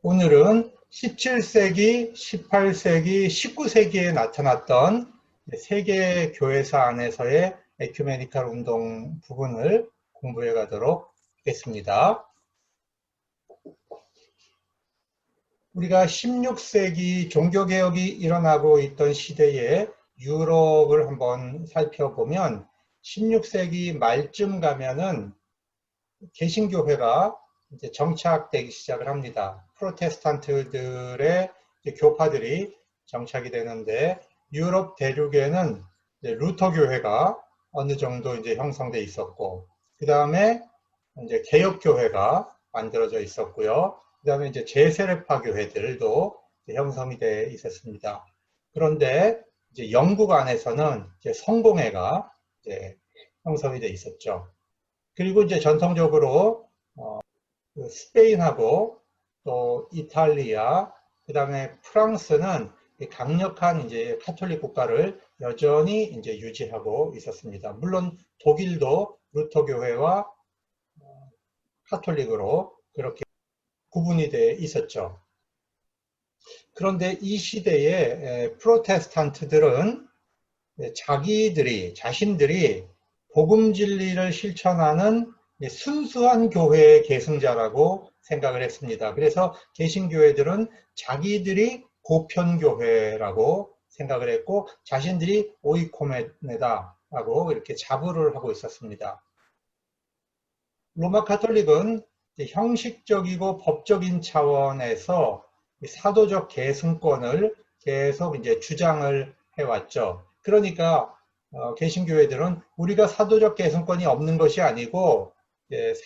오늘은 17세기, 18세기, 19세기에 나타났던 세계 교회사 안에서의 에큐메니칼 운동 부분을 공부해 가도록 하겠습니다. 우리가 16세기 종교개혁이 일어나고 있던 시대에 유럽을 한번 살펴보면 16세기 말쯤 가면은 개신교회가 이제 정착되기 시작을 합니다. 프로테스탄트들의 교파들이 정착이 되는데 유럽 대륙에는 이제 루터 교회가 어느 정도 이제 형성돼 있었고, 그 다음에 이제 개혁 교회가 만들어져 있었고요. 그 다음에 이제 제세례파 교회들도 형성이 돼 있었습니다. 그런데 이제 영국 안에서는 이제 성공회가 이제 형성이 돼 있었죠. 그리고 이제 전통적으로 스페인하고 또 이탈리아, 그 다음에 프랑스는 강력한 이제 카톨릭 국가를 여전히 이제 유지하고 있었습니다. 물론 독일도 루터 교회와 카톨릭으로 그렇게 구분이 돼 있었죠. 그런데 이 시대에 프로테스탄트들은 자신들이 복음 진리를 실천하는 순수한 교회의 계승자라고 생각을 했습니다. 그래서 개신교회들은 자기들이 보편교회라고 생각을 했고 자신들이 오이코메네다라고 이렇게 자부를 하고 있었습니다. 로마 카톨릭은 형식적이고 법적인 차원에서 사도적 계승권을 계속 이제 주장을 해왔죠. 그러니까 개신교회들은 우리가 사도적 계승권이 없는 것이 아니고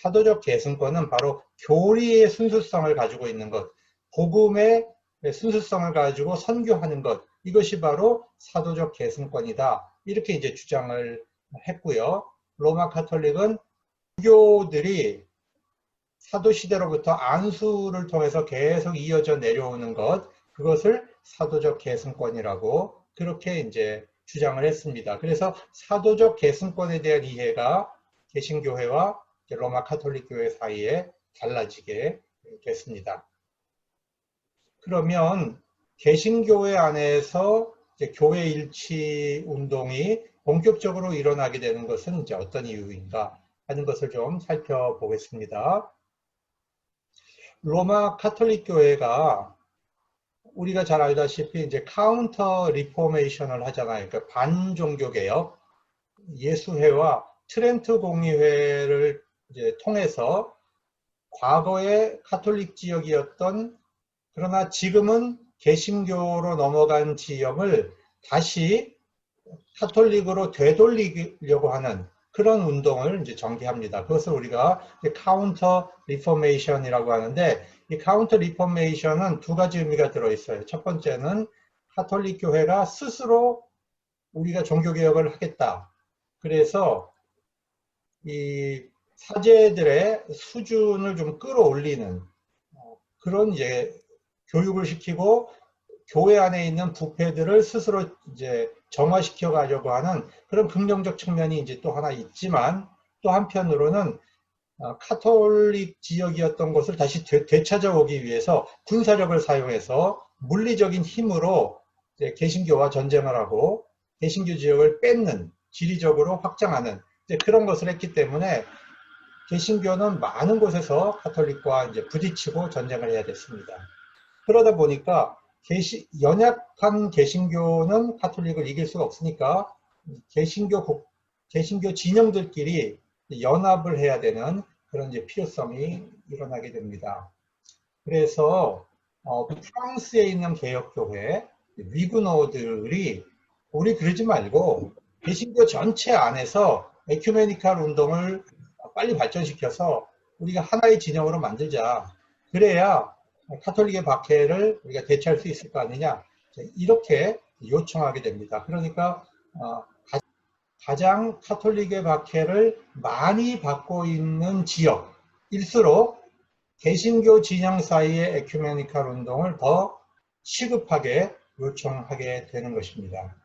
사도적 계승권은 바로 교리의 순수성을 가지고 있는 것, 복음의 순수성을 가지고 선교하는 것, 이것이 바로 사도적 계승권이다. 이렇게 이제 주장을 했고요. 로마 카톨릭은 불교들이 사도시대로부터 안수를 통해서 계속 이어져 내려오는 것, 그것을 사도적 계승권이라고 그렇게 이제 주장을 했습니다. 그래서 사도적 계승권에 대한 이해가 개신교회와 로마 카톨릭 교회 사이에 달라지게 됐습니다. 그러면 개신교회 안에서 이제 교회 일치 운동이 본격적으로 일어나게 되는 것은 이제 어떤 이유인가 하는 것을 좀 살펴보겠습니다. 로마 카톨릭 교회가 우리가 잘 알다시피 이제 카운터 리포메이션을 하잖아요. 그러니까 반종교 개혁, 예수회와 트렌트 공의회를 이제 통해서 과거의 카톨릭 지역이었던 그러나 지금은 개신교로 넘어간 지역을 다시 카톨릭으로 되돌리려고 하는 그런 운동을 이제 전개합니다. 그것을 우리가 카운터 리포메이션이라고 하는데 이 카운터 리포메이션은 두 가지 의미가 들어있어요. 첫 번째는 카톨릭 교회가 스스로 우리가 종교개혁을 하겠다. 그래서 이 사제들의 수준을 좀 끌어올리는 그런 이제 교육을 시키고 교회 안에 있는 부패들을 스스로 이제 정화시켜 가려고 하는 그런 긍정적 측면이 이제 또 하나 있지만 또 한편으로는 카톨릭 지역이었던 것을 다시 되찾아오기 위해서 군사력을 사용해서 물리적인 힘으로 이제 개신교와 전쟁을 하고 개신교 지역을 뺏는 지리적으로 확장하는 이제 그런 것을 했기 때문에 개신교는 많은 곳에서 카톨릭과 이제 부딪히고 전쟁을 해야 됐습니다. 그러다 보니까 연약한 개신교는 카톨릭을 이길 수가 없으니까 개신교 진영들끼리 연합을 해야 되는 그런 이제 필요성이 일어나게 됩니다. 그래서 프랑스에 있는 개혁교회 위그노들이 우리 그러지 말고 개신교 전체 안에서 에큐메니칼 운동을 빨리 발전시켜서 우리가 하나의 진영으로 만들자. 그래야 카톨릭의 박해를 우리가 대처할 수 있을 거 아니냐. 이렇게 요청하게 됩니다. 그러니까 가장 카톨릭의 박해를 많이 받고 있는 지역일수록 개신교 진영 사이의 에큐메니칼 운동을 더 시급하게 요청하게 되는 것입니다.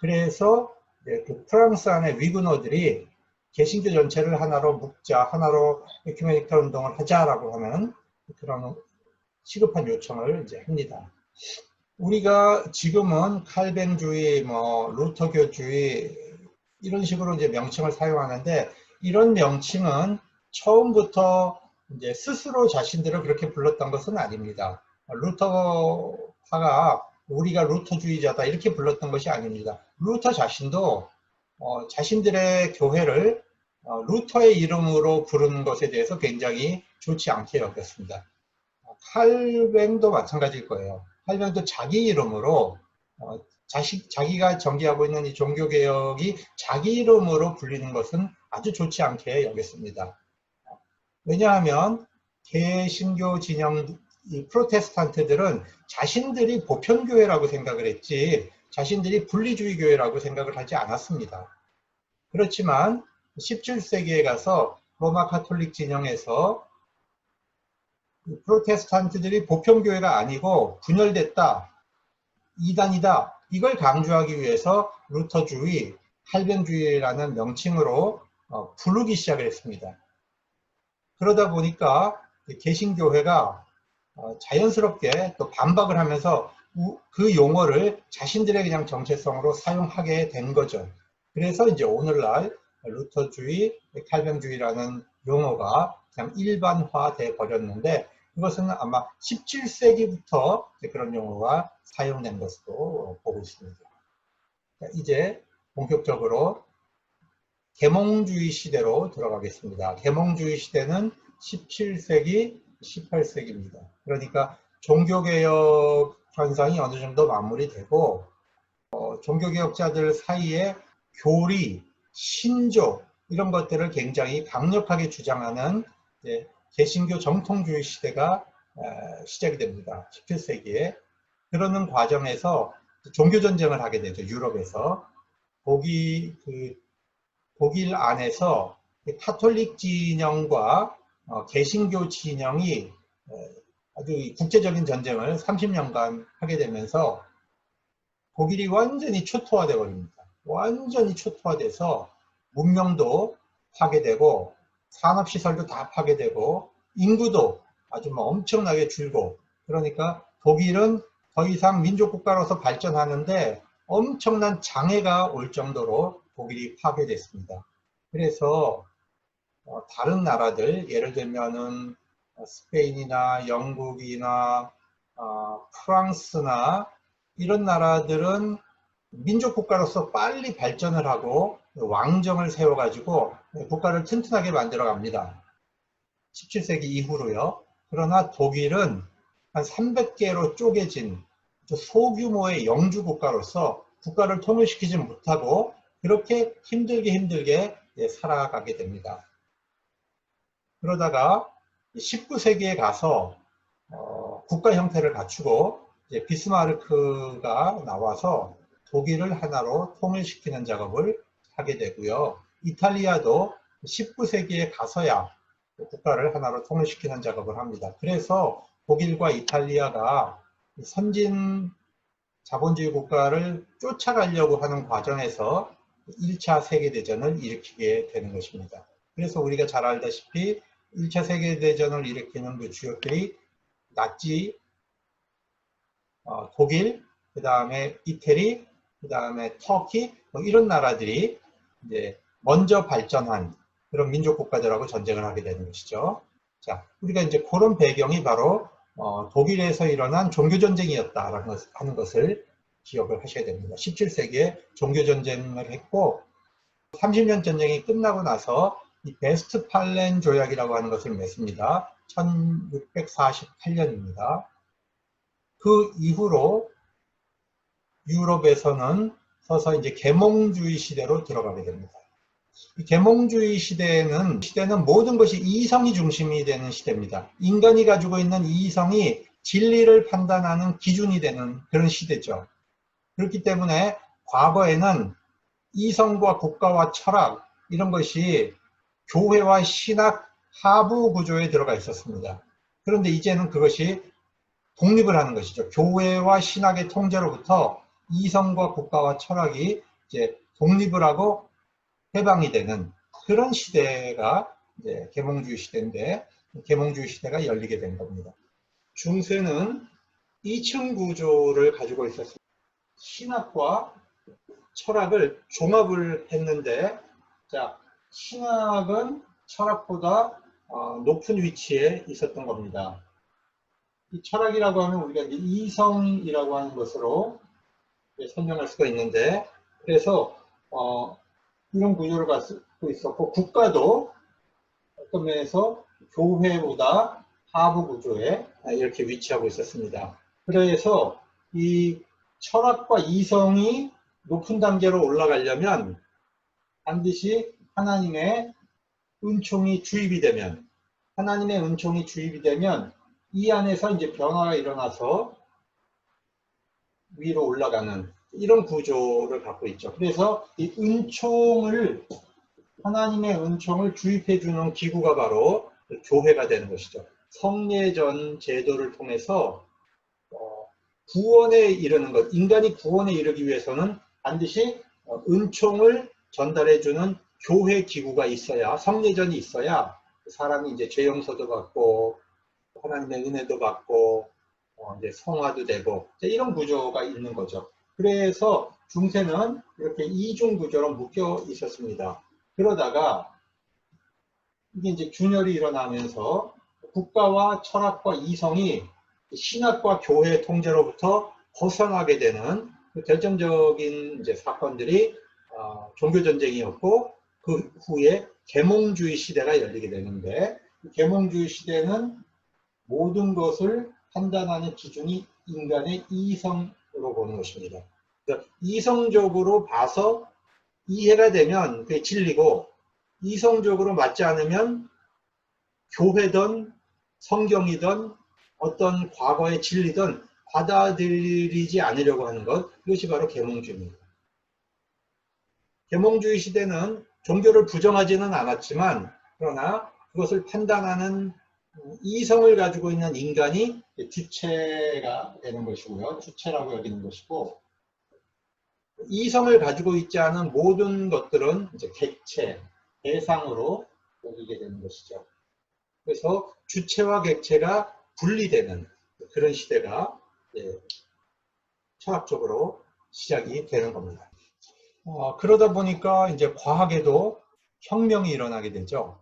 그래서 그 프랑스 안의 위그노들이 개신교 전체를 하나로 묶자, 하나로 에큐메니칼 운동을 하자라고 하는 그런 시급한 요청을 이제 합니다. 우리가 지금은 칼뱅주의, 루터교주의 이런 식으로 이제 명칭을 사용하는데, 이런 명칭은 처음부터 이제 스스로 자신들을 그렇게 불렀던 것은 아닙니다. 루터파가 우리가 루터주의자다 이렇게 불렀던 것이 아닙니다. 루터 자신도 자신들의 교회를 루터의 이름으로 부르는 것에 대해서 굉장히 좋지 않게 여겼습니다. 칼뱅도 마찬가지일 거예요. 칼뱅도 자기 이름으로 자기가 전개하고 있는 이 종교개혁이 자기 이름으로 불리는 것은 아주 좋지 않게 여겼습니다. 왜냐하면 개신교 진영 이 프로테스탄트들은 자신들이 보편교회라고 생각을 했지 자신들이 분리주의 교회라고 생각을 하지 않았습니다. 그렇지만 17세기에 가서 로마 카톨릭 진영에서 프로테스탄트들이 보편교회가 아니고 분열됐다, 이단이다, 이걸 강조하기 위해서 루터주의, 칼뱅주의라는 명칭으로 부르기 시작을 했습니다. 그러다 보니까 개신교회가 자연스럽게 또 반박을 하면서 그 용어를 자신들의 그냥 정체성으로 사용하게 된 거죠. 그래서 이제 오늘날 루터주의, 칼뱅주의라는 용어가 그냥 일반화돼 버렸는데, 그것은 아마 17세기부터 그런 용어가 사용된 것으로 보고 있습니다. 이제 본격적으로 계몽주의 시대로 들어가겠습니다. 계몽주의 시대는 17세기, 18세기입니다. 그러니까 종교개혁 현상이 어느 정도 마무리되고 종교개혁자들 사이에 교리, 신조 이런 것들을 굉장히 강력하게 주장하는 개신교 정통주의 시대가 시작이 됩니다. 17세기에. 그러는 과정에서 종교전쟁을 하게 되죠. 유럽에서. 독일 안에서 카톨릭 진영과 개신교 진영이 아주 국제적인 전쟁을 30년간 하게 되면서 독일이 완전히 초토화되어 버립니다. 완전히 초토화돼서 문명도 파괴되고 산업시설도 다 파괴되고 인구도 아주 엄청나게 줄고, 그러니까 독일은 더 이상 민족국가로서 발전하는데 엄청난 장애가 올 정도로 독일이 파괴됐습니다. 그래서 다른 나라들, 예를 들면은 스페인이나 영국이나 프랑스나 이런 나라들은 민족국가로서 빨리 발전을 하고 왕정을 세워가지고 국가를 튼튼하게 만들어 갑니다. 17세기 이후로요. 그러나 독일은 한 300개로 쪼개진 소규모의 영주국가로서 국가를 통일시키지 못하고 그렇게 힘들게 살아가게 됩니다. 그러다가 19세기에 가서 국가 형태를 갖추고 비스마르크가 나와서 독일을 하나로 통일시키는 작업을 하게 되고요. 이탈리아도 19세기에 가서야 국가를 하나로 통일시키는 작업을 합니다. 그래서 독일과 이탈리아가 선진 자본주의 국가를 쫓아가려고 하는 과정에서 1차 세계대전을 일으키게 되는 것입니다. 그래서 우리가 잘 알다시피 1차 세계대전을 일으키는 그 주역들이 나치, 독일, 그 다음에 이태리, 그 다음에 터키, 이런 나라들이 이제 먼저 발전한 그런 민족 국가들하고 전쟁을 하게 되는 것이죠. 자, 우리가 이제 그런 배경이 바로 독일에서 일어난 종교전쟁이었다라는 하는 것을 기억을 하셔야 됩니다. 17세기에 종교전쟁을 했고 30년 전쟁이 끝나고 나서 이 베스트팔렌 조약이라고 하는 것을 맺습니다. 1648년입니다. 그 이후로 유럽에서는 서서 이제 계몽주의 시대로 들어가게 됩니다. 이 계몽주의 시대는 모든 것이 이성이 중심이 되는 시대입니다. 인간이 가지고 있는 이성이 진리를 판단하는 기준이 되는 그런 시대죠. 그렇기 때문에 과거에는 이성과 국가와 철학 이런 것이 교회와 신학 하부 구조에 들어가 있었습니다. 그런데 이제는 그것이 독립을 하는 것이죠. 교회와 신학의 통제로부터 이성과 국가와 철학이 이제 독립을 하고 해방이 되는 그런 시대가 이제 계몽주의 시대인데, 계몽주의 시대가 열리게 된 겁니다. 중세는 2층 구조를 가지고 있었습니다. 신학과 철학을 종합을 했는데, 자, 신학은 철학보다 높은 위치에 있었던 겁니다. 이 철학이라고 하면 우리가 이제 이성이라고 하는 것으로 설명할 수가 있는데, 그래서 이런 구조를 갖고 있었고, 국가도 어떤 면에서 교회보다 하부 구조에 이렇게 위치하고 있었습니다. 그래서 이 철학과 이성이 높은 단계로 올라가려면 반드시 하나님의 은총이 주입이 되면, 이 안에서 이제 변화가 일어나서 위로 올라가는 이런 구조를 갖고 있죠. 그래서 이 하나님의 은총을 주입해 주는 기구가 바로 교회가 되는 것이죠. 성례전 제도를 통해서 구원에 이르는 것, 인간이 구원에 이르기 위해서는 반드시 은총을 전달해 주는 교회 기구가 있어야, 성례전이 있어야 사람이 이제 죄 용서도 받고 하나님의 은혜도 받고 이제 성화도 되고 이런 구조가 있는 거죠. 그래서 중세는 이렇게 이중 구조로 묶여 있었습니다. 그러다가 이게 이제 균열이 일어나면서 국가와 철학과 이성이 신학과 교회의 통제로부터 벗어나게 되는 결정적인 이제 사건들이 종교전쟁이었고, 그 후에 계몽주의 시대가 열리게 되는데, 계몽주의 시대는 모든 것을 판단하는 기준이 인간의 이성으로 보는 것입니다. 그러니까 이성적으로 봐서 이해가 되면 그게 진리고, 이성적으로 맞지 않으면 교회든 성경이든 어떤 과거의 진리든 받아들이지 않으려고 하는 것, 이것이 바로 계몽주의입니다. 계몽주의 시대는 종교를 부정하지는 않았지만, 그러나 그것을 판단하는 이성을 가지고 있는 인간이 주체가 되는 것이고요. 주체라고 여기는 것이고, 이성을 가지고 있지 않은 모든 것들은 이제 객체, 대상으로 여기게 되는 것이죠. 그래서 주체와 객체가 분리되는 그런 시대가 철학적으로 시작이 되는 겁니다. 그러다 보니까 이제 과학에도 혁명이 일어나게 되죠.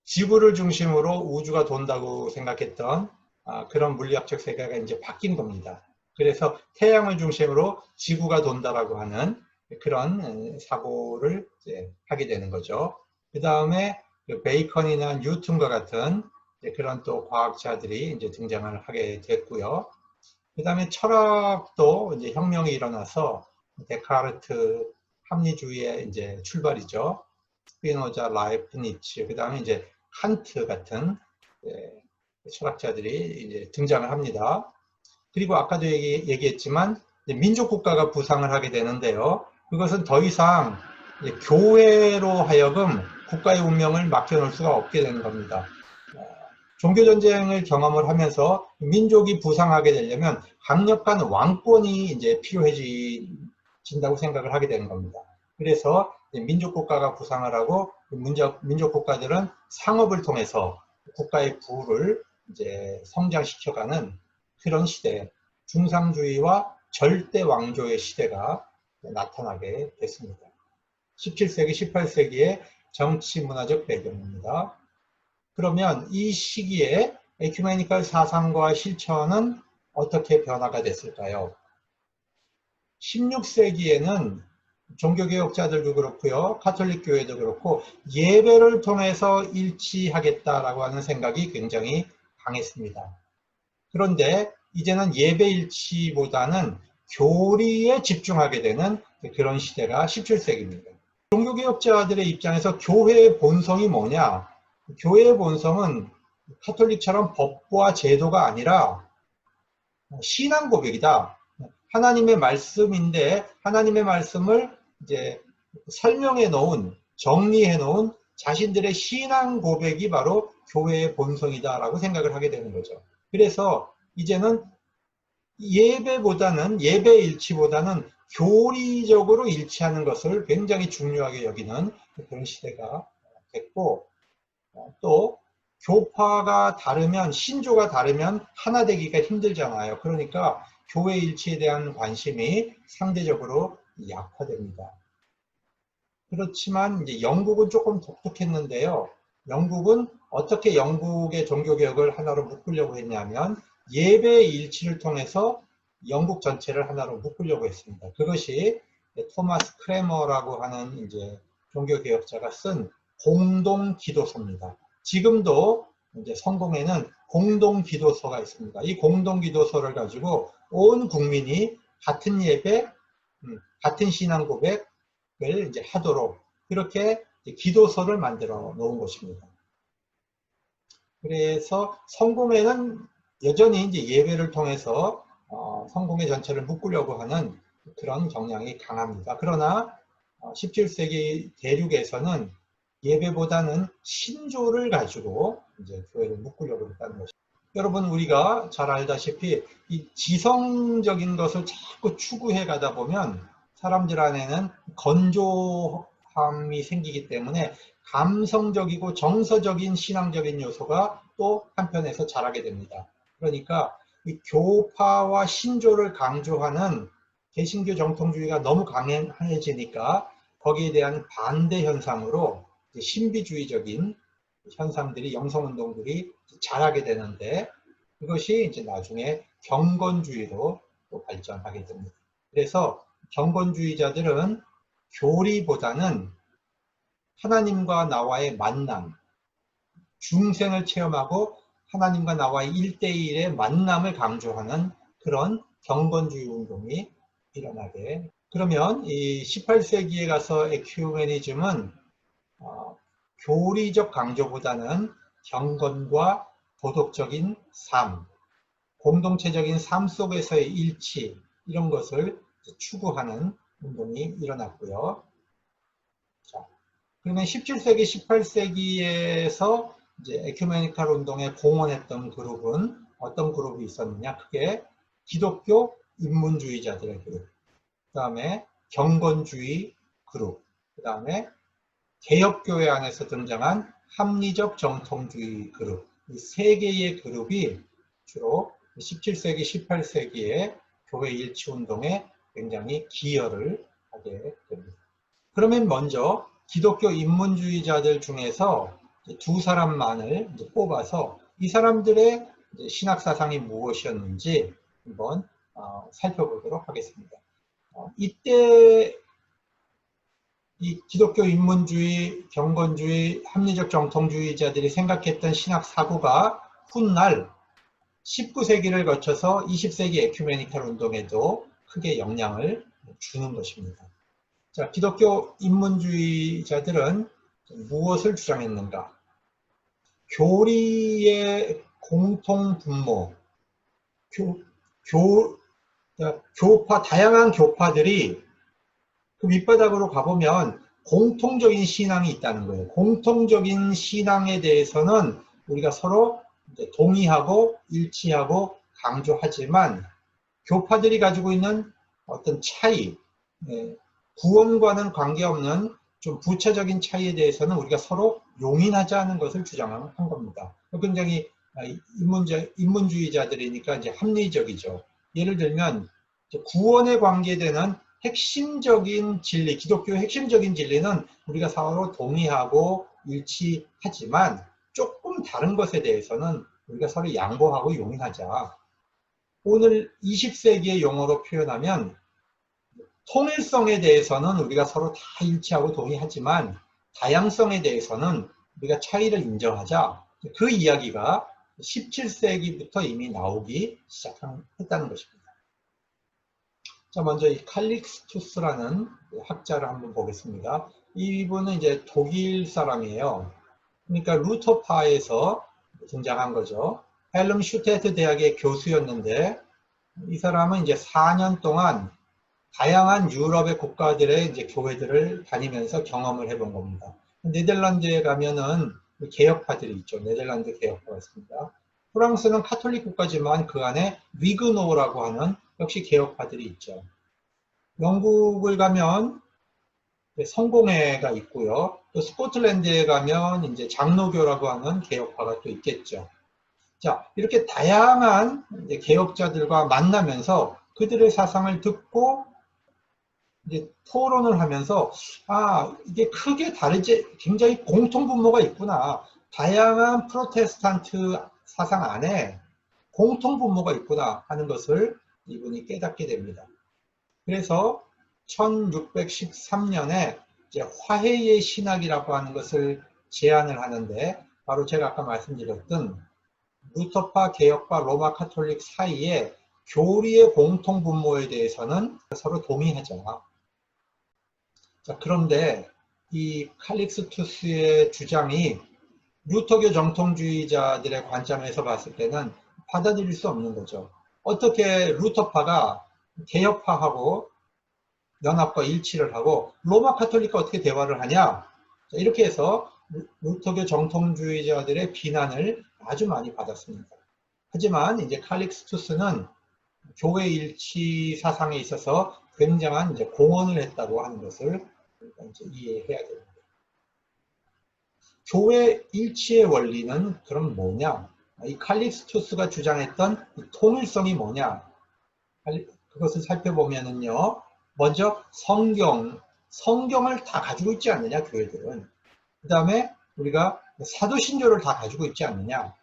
지구를 중심으로 우주가 돈다고 생각했던 그런 물리학적 세계가 이제 바뀐 겁니다. 그래서 태양을 중심으로 지구가 돈다라고 하는 그런 사고를 이제 하게 되는 거죠. 그 다음에 베이컨이나 뉴턴과 같은 그런 또 과학자들이 이제 등장을 하게 됐고요. 그 다음에 철학도 이제 혁명이 일어나서 데카르트 합리주의의 이제 출발이죠. 스피노자, 라이프니츠, 그 다음에 이제 칸트 같은 철학자들이 이제 등장을 합니다. 그리고 아까도 얘기했지만 민족국가가 부상을 하게 되는데요. 그것은 더 이상 교회로 하여금 국가의 운명을 맡겨놓을 수가 없게 되는 겁니다. 종교전쟁을 경험을 하면서 민족이 부상하게 되려면 강력한 왕권이 이제 필요해진다고 생각을 하게 되는 겁니다. 그래서 민족국가가 부상을 하고 민족국가들은 상업을 통해서 국가의 부를 이제 성장시켜가는 그런 시대, 중상주의와 절대 왕조의 시대가 나타나게 됐습니다. 17세기, 18세기의 정치 문화적 배경입니다. 그러면 이 시기에 에큐메니컬 사상과 실천은 어떻게 변화가 됐을까요? 16세기에는 종교개혁자들도 그렇고요, 카톨릭 교회도 그렇고 예배를 통해서 일치하겠다라고 하는 생각이 굉장히 강했습니다. 그런데 이제는 예배 일치보다는 교리에 집중하게 되는 그런 시대가 17세기입니다. 종교개혁자들의 입장에서 교회의 본성이 뭐냐? 교회의 본성은 카톨릭처럼 법과 제도가 아니라 신앙 고백이다. 하나님의 말씀인데 하나님의 말씀을 이제 설명해 놓은, 정리해 놓은 자신들의 신앙 고백이 바로 교회의 본성이다라고 생각을 하게 되는 거죠. 그래서 이제는 예배 일치보다는 교리적으로 일치하는 것을 굉장히 중요하게 여기는 그런 시대가 됐고, 또 교파가 다르면, 신조가 다르면 하나 되기가 힘들잖아요. 그러니까 교회 일치에 대한 관심이 상대적으로 약화됩니다. 그렇지만 이제 영국은 조금 독특했는데요. 영국은 어떻게 영국의 종교개혁을 하나로 묶으려고 했냐면 예배의 일치를 통해서 영국 전체를 하나로 묶으려고 했습니다. 그것이 토마스 크레머라고 하는 이제 종교개혁자가 쓴 공동기도서입니다. 지금도 이제 성공회는 공동기도서가 있습니다. 이 공동기도서를 가지고 온 국민이 같은 예배, 같은 신앙 고백을 이제 하도록 그렇게 기도서를 만들어 놓은 것입니다. 그래서 성공회는 여전히 이제 예배를 통해서 성공회 전체를 묶으려고 하는 그런 경향이 강합니다. 그러나 17세기 대륙에서는 예배보다는 신조를 가지고 이제 교회를 묶으려고 했다는 것입니다. 여러분, 우리가 잘 알다시피 이 지성적인 것을 자꾸 추구해 가다 보면 사람들 안에는 건조함이 생기기 때문에 감성적이고 정서적인 신앙적인 요소가 또 한편에서 자라게 됩니다. 그러니까 이 교파와 신조를 강조하는 개신교 정통주의가 너무 강해지니까 거기에 대한 반대 현상으로 신비주의적인 현상들이, 영성운동들이 자라게 되는데 그것이 이제 나중에 경건주의로 또 발전하게 됩니다. 그래서 경건주의자들은 교리보다는 하나님과 나와의 만남, 중생을 체험하고 하나님과 나와의 1대1의 만남을 강조하는 그런 경건주의 운동이 일어나게. 그러면 이 18세기에 가서 에큐메니즘은 교리적 강조보다는 경건과 도덕적인 삶, 공동체적인 삶 속에서의 일치, 이런 것을 추구하는 운동이 일어났고요. 자, 그러면 17세기, 18세기에서 이제 에큐메니칼 운동에 공헌했던 그룹은 어떤 그룹이 있었느냐? 그게 기독교 인문주의자들의 그룹, 그 다음에 경건주의 그룹, 그 다음에 개혁교회 안에서 등장한 합리적 정통주의 그룹, 이 세 개의 그룹이 주로 17세기, 18세기의 교회 일치운동에 굉장히 기여를 하게 됩니다. 그러면 먼저 기독교 인문주의자들 중에서 두 사람만을 뽑아서 이 사람들의 신학사상이 무엇이었는지 한번 살펴보도록 하겠습니다. 이때 이 기독교 인문주의, 경건주의, 합리적 정통주의자들이 생각했던 신학 사고가 훗날 19세기를 거쳐서 20세기 에큐메니칼 운동에도 크게 영향을 주는 것입니다. 자, 기독교 인문주의자들은 무엇을 주장했는가? 교리의 공통 분모, 교파, 다양한 교파들이 그 밑바닥으로 가보면 공통적인 신앙이 있다는 거예요. 공통적인 신앙에 대해서는 우리가 서로 동의하고 일치하고 강조하지만 교파들이 가지고 있는 어떤 차이, 구원과는 관계없는 좀 부차적인 차이에 대해서는 우리가 서로 용인하지 않은 것을 주장한 겁니다. 굉장히 인문주의자들이니까 이제 합리적이죠. 예를 들면 구원에 관계되는 핵심적인 진리, 기독교의 핵심적인 진리는 우리가 서로 동의하고 일치하지만 조금 다른 것에 대해서는 우리가 서로 양보하고 용인하자. 오늘 20세기의 용어로 표현하면 통일성에 대해서는 우리가 서로 다 일치하고 동의하지만 다양성에 대해서는 우리가 차이를 인정하자. 그 이야기가 17세기부터 이미 나오기 시작했다는 것입니다. 자, 먼저 이 칼릭스투스라는 학자를 한번 보겠습니다. 이분은 이제 독일 사람이에요. 그러니까 루터파에서 등장한 거죠. 헬름 슈테트 대학의 교수였는데 이 사람은 이제 4년 동안 다양한 유럽의 국가들의 이제 교회들을 다니면서 경험을 해본 겁니다. 네덜란드에 가면은 개혁파들이 있죠. 네덜란드 개혁파가 있습니다. 프랑스는 카톨릭 국가지만 그 안에 위그노라고 하는 역시 개혁파들이 있죠. 영국을 가면 성공회가 있고요. 또 스코틀랜드에 가면 이제 장로교라고 하는 개혁파가 또 있겠죠. 자, 이렇게 다양한 이제 개혁자들과 만나면서 그들의 사상을 듣고 이제 토론을 하면서 이게 크게 다르지 굉장히 공통분모가 있구나. 다양한 프로테스탄트 사상 안에 공통분모가 있구나 하는 것을 이분이 깨닫게 됩니다. 그래서 1613년에 이제 화해의 신학이라고 하는 것을 제안을 하는데, 바로 제가 아까 말씀드렸던 루터파, 개혁파, 로마 카톨릭 사이에 교리의 공통분모에 대해서는 서로 동의하자. 자, 그런데 이 칼릭스투스의 주장이 루터교 정통주의자들의 관점에서 봤을 때는 받아들일 수 없는 거죠. 어떻게 루터파가 개혁파하고 연합과 일치를 하고 로마 카톨릭과 어떻게 대화를 하냐? 자, 이렇게 해서 루터교 정통주의자들의 비난을 아주 많이 받았습니다. 하지만 이제 칼릭스투스는 교회 일치 사상에 있어서 굉장한 이제 공헌을 했다고 하는 것을 이제 이해해야 됩니다. 교회 일치의 원리는 그럼 뭐냐? 이 칼릭스투스가 주장했던 이 통일성이 뭐냐? 그것을 살펴보면은요. 먼저 성경을 다 가지고 있지 않느냐, 교회들은. 그 다음에 우리가 사도신조를 다 가지고 있지 않느냐.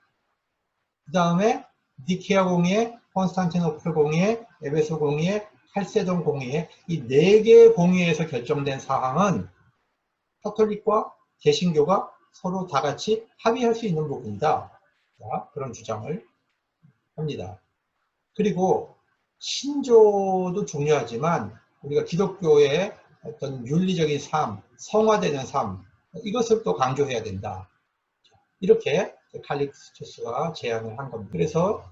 그 다음에 니케아 공의회, 콘스탄티노플 공의회, 에베소 공의회, 칼세돈 공의회, 이 4개의 공의회에서 결정된 사항은 카톨릭과 개신교가 서로 다 같이 합의할 수 있는 부분이다. 자, 그런 주장을 합니다. 그리고 신조도 중요하지만 우리가 기독교의 어떤 윤리적인 삶, 성화되는 삶, 이것을 또 강조해야 된다. 이렇게 칼릭스투스가 제안을 한 겁니다. 그래서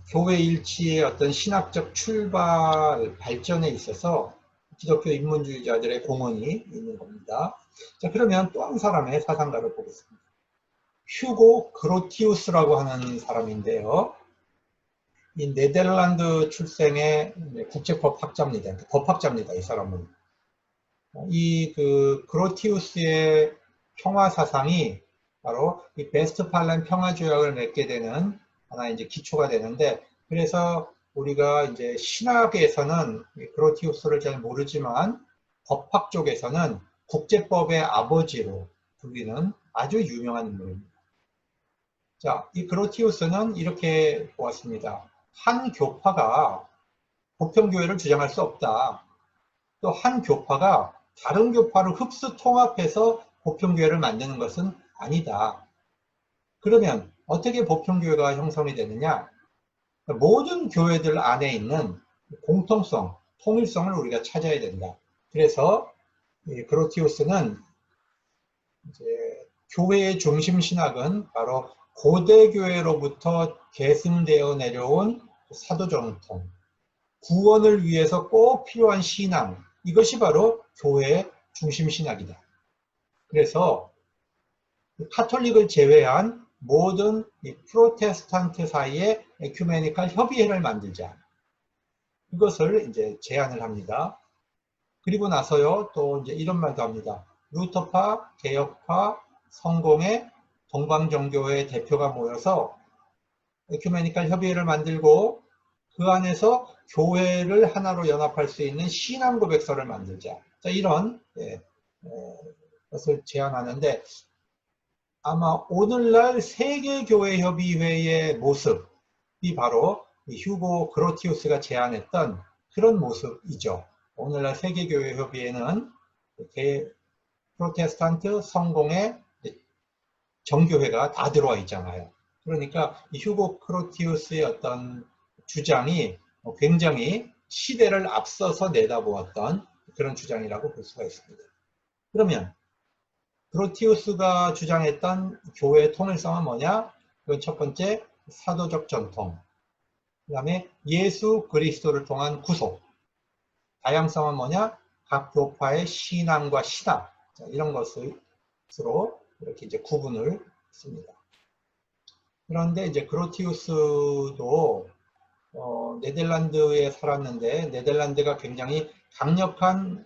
교회 일치의 어떤 신학적 출발, 발전에 있어서 기독교 인문주의자들의 공헌이 있는 겁니다. 자, 그러면 또 한 사람의 사상가를 보겠습니다. 휴고 그로티우스라고 하는 사람인데요. 이 네덜란드 출생의 국제법 학자입니다. 법학자입니다. 이 사람은. 이 그로티우스의 평화 사상이 바로 이 베스트팔렌 평화조약을 맺게 되는 하나의 이제 기초가 되는데, 그래서 우리가 이제 신학에서는 그로티우스를 잘 모르지만 법학 쪽에서는 국제법의 아버지로 불리는 아주 유명한 인물입니다. 자, 이 그로티우스는 이렇게 보았습니다. 한 교파가 보편교회를 주장할 수 없다. 또 한 교파가 다른 교파를 흡수 통합해서 보편교회를 만드는 것은 아니다. 그러면 어떻게 보편교회가 형성이 되느냐? 모든 교회들 안에 있는 공통성, 통일성을 우리가 찾아야 된다. 그래서 그로티우스는 이제 교회의 중심 신학은 바로 고대교회로부터 계승되어 내려온 사도정통, 구원을 위해서 꼭 필요한 신앙, 이것이 바로 교회의 중심 신학이다. 그래서 카톨릭을 제외한 모든 프로테스탄트 사이에 에큐메니컬 협의회를 만들자. 이것을 이제 제안을 합니다. 그리고 나서요, 또 이제 이런 말도 합니다. 루터파, 개혁파, 성공회, 동방정교회 대표가 모여서 에큐메니컬 협의회를 만들고 그 안에서 교회를 하나로 연합할 수 있는 신앙 고백서를 만들자. 자, 이런 것을 제안하는데, 아마 오늘날 세계교회협의회의 모습이 바로 휴고 그로티우스가 제안했던 그런 모습이죠. 오늘날 세계교회협의회는 프로테스탄트, 성공회, 정교회가 다 들어와 있잖아요. 그러니까 이 휴고 크로티우스의 어떤 주장이 굉장히 시대를 앞서서 내다보았던 그런 주장이라고 볼 수가 있습니다. 그러면 크로티우스가 주장했던 교회의 통일성은 뭐냐? 그건 첫 번째 사도적 전통, 그 다음에 예수 그리스도를 통한 구속, 다양성은 뭐냐? 각 교파의 신앙과 신학, 이런 것으로 이렇게 이제 구분을 했습니다. 그런데 이제 그로티우스도 네덜란드에 살았는데, 네덜란드가 굉장히 강력한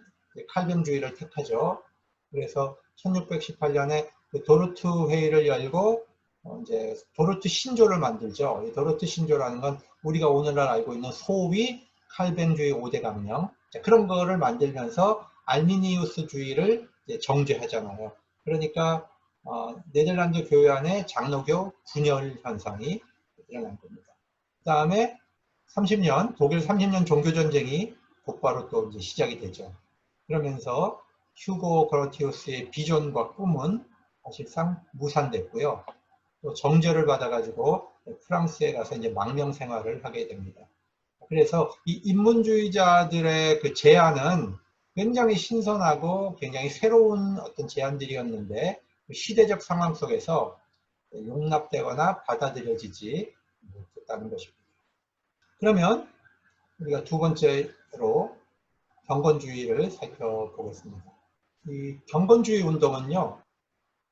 칼빈주의를 택하죠. 그래서 1618년에 도르트 회의를 열고 이제 도르트 신조를 만들죠. 이 도르트 신조라는 건 우리가 오늘날 알고 있는 소위 칼뱅주의 5대 강령, 그런 거를 만들면서 알미니우스주의를 정죄하잖아요. 그러니까 네덜란드 교회 안에 장로교 분열 현상이 일어난 겁니다. 그 다음에 30년, 독일 30년 종교전쟁이 곧바로 또 이제 시작이 되죠. 그러면서 휴고 그로티우스의 비전과 꿈은 사실상 무산됐고요. 또 정죄를 받아가지고 프랑스에 가서 이제 망명 생활을 하게 됩니다. 그래서 이 인문주의자들의 그 제안은 굉장히 신선하고 굉장히 새로운 어떤 제안들이었는데 시대적 상황 속에서 용납되거나 받아들여지지 못했다는 것입니다. 그러면 우리가 두 번째로 경건주의를 살펴보겠습니다. 이 경건주의 운동은요,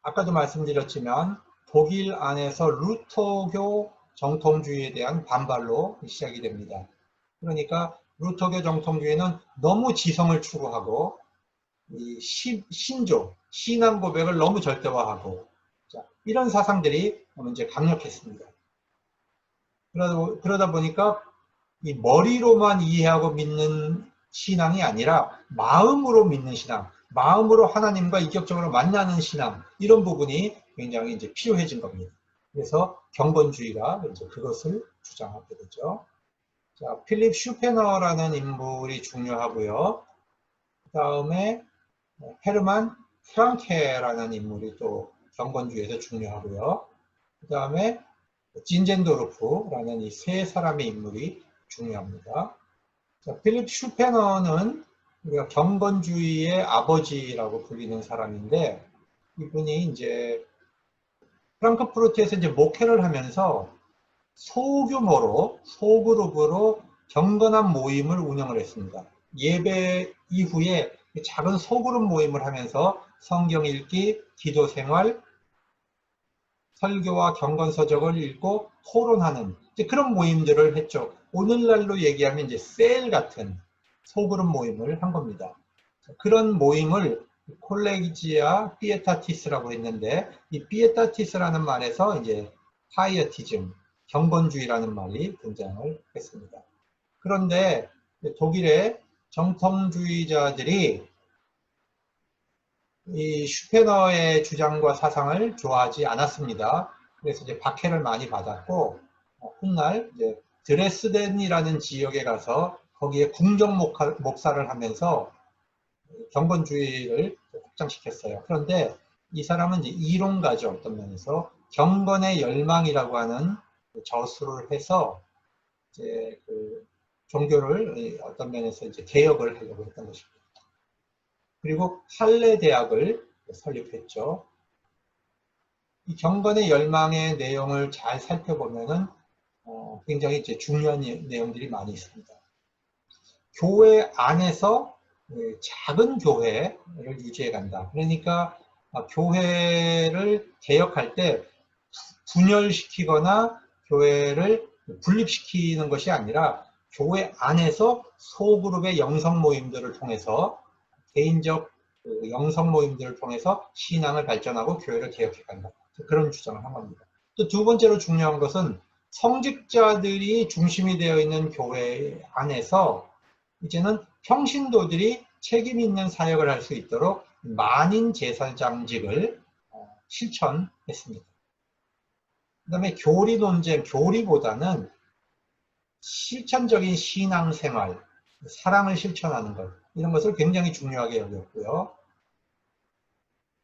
아까도 말씀드렸지만 독일 안에서 루터교 정통주의에 대한 반발로 시작이 됩니다. 그러니까 루터교 정통주의는 너무 지성을 추구하고 이 신조, 신앙 고백을 너무 절대화하고 이런 사상들이 이제 강력했습니다. 그러다 보니까 이 머리로만 이해하고 믿는 신앙이 아니라 마음으로 믿는 신앙, 마음으로 하나님과 인격적으로 만나는 신앙, 이런 부분이 굉장히 이제 필요해진 겁니다. 그래서 경건주의가 이제 그것을 주장하게 되죠. 자, 필립 슈페너라는 인물이 중요하고요. 그 다음에 헤르만 프랑케라는 인물이 또 경건주의에서 중요하고요. 그 다음에 진젠도르프라는 이 세 사람의 인물이 중요합니다. 자, 필립 슈페너는 우리가 경건주의의 아버지라고 불리는 사람인데, 이분이 이제 프랑크푸르트에서 이제 목회를 하면서 소규모로, 소그룹으로 경건한 모임을 운영을 했습니다. 예배 이후에 작은 소그룹 모임을 하면서 성경 읽기, 기도 생활, 설교와 경건서적을 읽고 토론하는 그런 모임들을 했죠. 오늘날로 얘기하면 이제 셀 같은 소그룹 모임을 한 겁니다. 그런 모임을 콜레지아 피에타티스라고 했는데, 이 피에타티스라는 말에서 이제 파이어티즘, 경건주의라는 말이 등장을 했습니다. 그런데 독일의 정통주의자들이 이 슈페너의 주장과 사상을 좋아하지 않았습니다. 그래서 이제 박해를 많이 받았고, 훗날 이제 드레스덴이라는 지역에 가서 거기에 궁정 목사를 하면서 경건주의를 확장시켰어요. 그런데 이 사람은 이제 이론가죠. 어떤 면에서 경건의 열망이라고 하는 저수를 해서 이제 그 종교를 어떤 면에서 이제 개혁을 하려고 했던 것입니다. 그리고 할레 대학을 설립했죠. 이 경건의 열망의 내용을 잘 살펴보면은 굉장히 이제 중요한 내용들이 많이 있습니다. 교회 안에서 작은 교회를 유지해 간다. 그러니까 교회를 개혁할 때 분열시키거나 교회를 분립시키는 것이 아니라 교회 안에서 소그룹의 영성 모임들을 통해서 개인적 영성 모임들을 통해서 신앙을 발전하고 교회를 개혁해 간다. 그런 주장을 한 겁니다. 또 두 번째로 중요한 것은 성직자들이 중심이 되어 있는 교회 안에서 이제는 평신도들이 책임 있는 사역을 할 수 있도록 만인 제사장직을 실천했습니다. 그 다음에 교리 논쟁, 교리보다는 실천적인 신앙생활, 사랑을 실천하는 것, 이런 것을 굉장히 중요하게 여겼고요.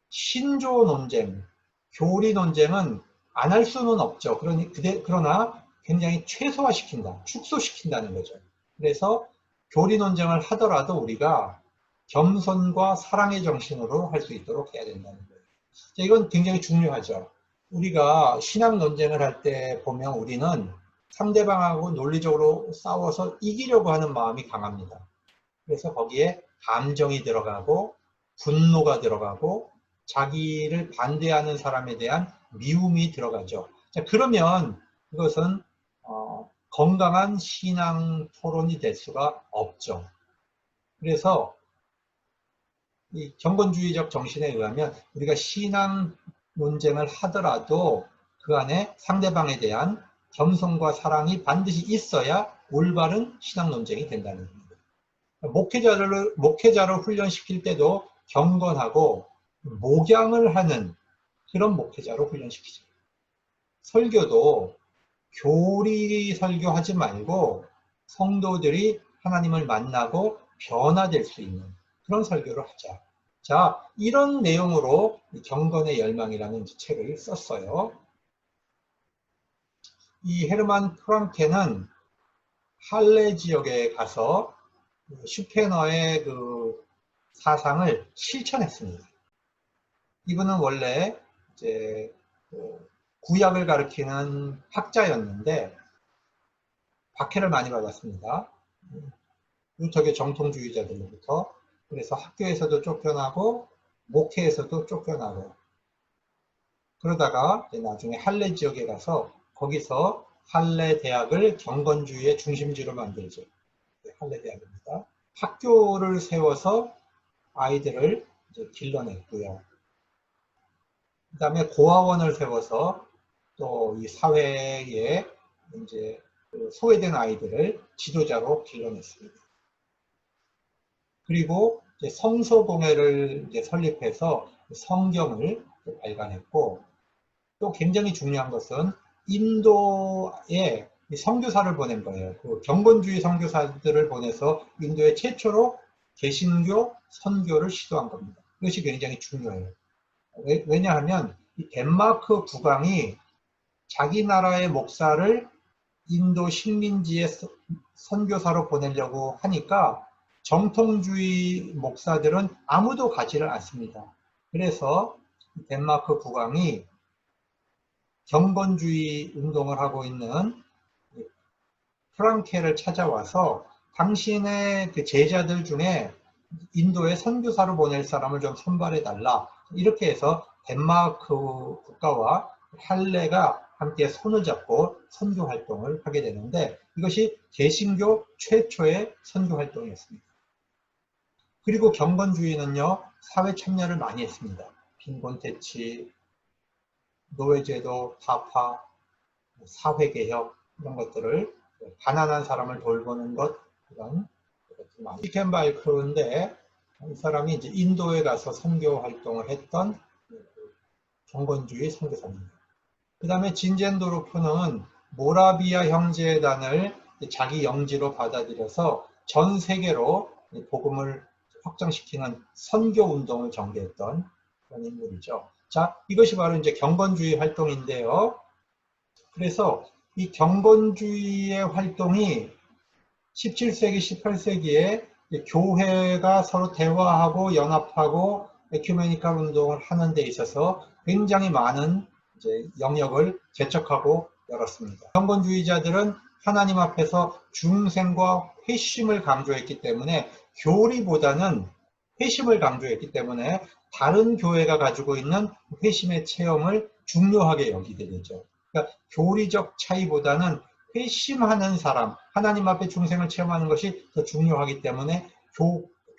신조 논쟁, 교리 논쟁은 안 할 수는 없죠. 그러나 굉장히 최소화시킨다, 축소시킨다는 거죠. 그래서 교리 논쟁을 하더라도 우리가 겸손과 사랑의 정신으로 할 수 있도록 해야 된다는 거예요. 이건 굉장히 중요하죠. 우리가 신앙 논쟁을 할 때 보면 우리는 상대방하고 논리적으로 싸워서 이기려고 하는 마음이 강합니다. 그래서 거기에 감정이 들어가고 분노가 들어가고 자기를 반대하는 사람에 대한 미움이 들어가죠. 자, 그러면 그것은 건강한 신앙 토론이 될 수가 없죠. 그래서 이 경건주의적 정신에 의하면 우리가 신앙 논쟁을 하더라도 그 안에 상대방에 대한 겸손과 사랑이 반드시 있어야 올바른 신앙 논쟁이 된다는 겁니다. 목회자를 훈련시킬 때도 경건하고 목양을 하는 그런 목회자로 훈련시키죠. 설교도 교리 설교하지 말고 성도들이 하나님을 만나고 변화될 수 있는 그런 설교를 하자. 자, 이런 내용으로 경건의 열망이라는 책을 썼어요. 이 헤르만 프랑케는 할레 지역에 가서 슈페너의 그 사상을 실천했습니다. 이분은 원래 이제 구약을 가리키는 학자였는데 박해를 많이 받았습니다. 루터교 정통주의자들로부터. 그래서 학교에서도 쫓겨나고 목회에서도 쫓겨나고 그러다가 나중에 할레 지역에 가서 거기서 할레 대학을 경건주의의 중심지로 만들죠. 할레 대학입니다. 학교를 세워서 아이들을 이제 길러냈고요. 그 다음에 고아원을 세워서 또 이 사회에 이제 소외된 아이들을 지도자로 길러냈습니다. 그리고 이제 성서공회를 이제 설립해서 성경을 발간했고 또 굉장히 중요한 것은 인도에 선교사를 보낸 거예요. 그 경건주의 선교사들을 보내서 인도에 최초로 개신교 선교를 시도한 겁니다. 이것이 굉장히 중요해요. 왜냐하면 이 덴마크 국왕이 자기 나라의 목사를 인도 식민지에 선교사로 보내려고 하니까 정통주의 목사들은 아무도 가지를 않습니다. 그래서 덴마크 국왕이 경건주의 운동을 하고 있는 프랑케를 찾아와서 당신의 그 제자들 중에 인도에 선교사로 보낼 사람을 좀 선발해달라. 이렇게 해서 덴마크 국가와 할레가 함께 손을 잡고 선교 활동을 하게 되는데 이것이 개신교 최초의 선교 활동이었습니다. 그리고 경건주의는요, 사회 참여를 많이 했습니다. 빈곤대치, 노예제도, 타파, 사회개혁 이런 것들을 가난한 사람을 돌보는 것 이런 것들이 많이. 히켄바이크인데 이 사람이 이제 인도에 가서 선교 활동을 했던 경건주의 선교사입니다. 그 다음에 진젠도르프는 모라비아 형제단을 자기 영지로 받아들여서 전 세계로 복음을 확장시키는 선교 운동을 전개했던 그런 인물이죠. 자, 이것이 바로 이제 경건주의 활동인데요. 그래서 이 경건주의의 활동이 17세기, 18세기에 교회가 서로 대화하고 연합하고 에큐메니컬 운동을 하는 데 있어서 굉장히 많은 이제 영역을 개척하고 열었습니다. 경건주의자들은 하나님 앞에서 중생과 회심을 강조했기 때문에 교리보다는 회심을 강조했기 때문에 다른 교회가 가지고 있는 회심의 체험을 중요하게 여기게 되죠. 그러니까 교리적 차이보다는 회심하는 사람, 하나님 앞에 중생을 체험하는 것이 더 중요하기 때문에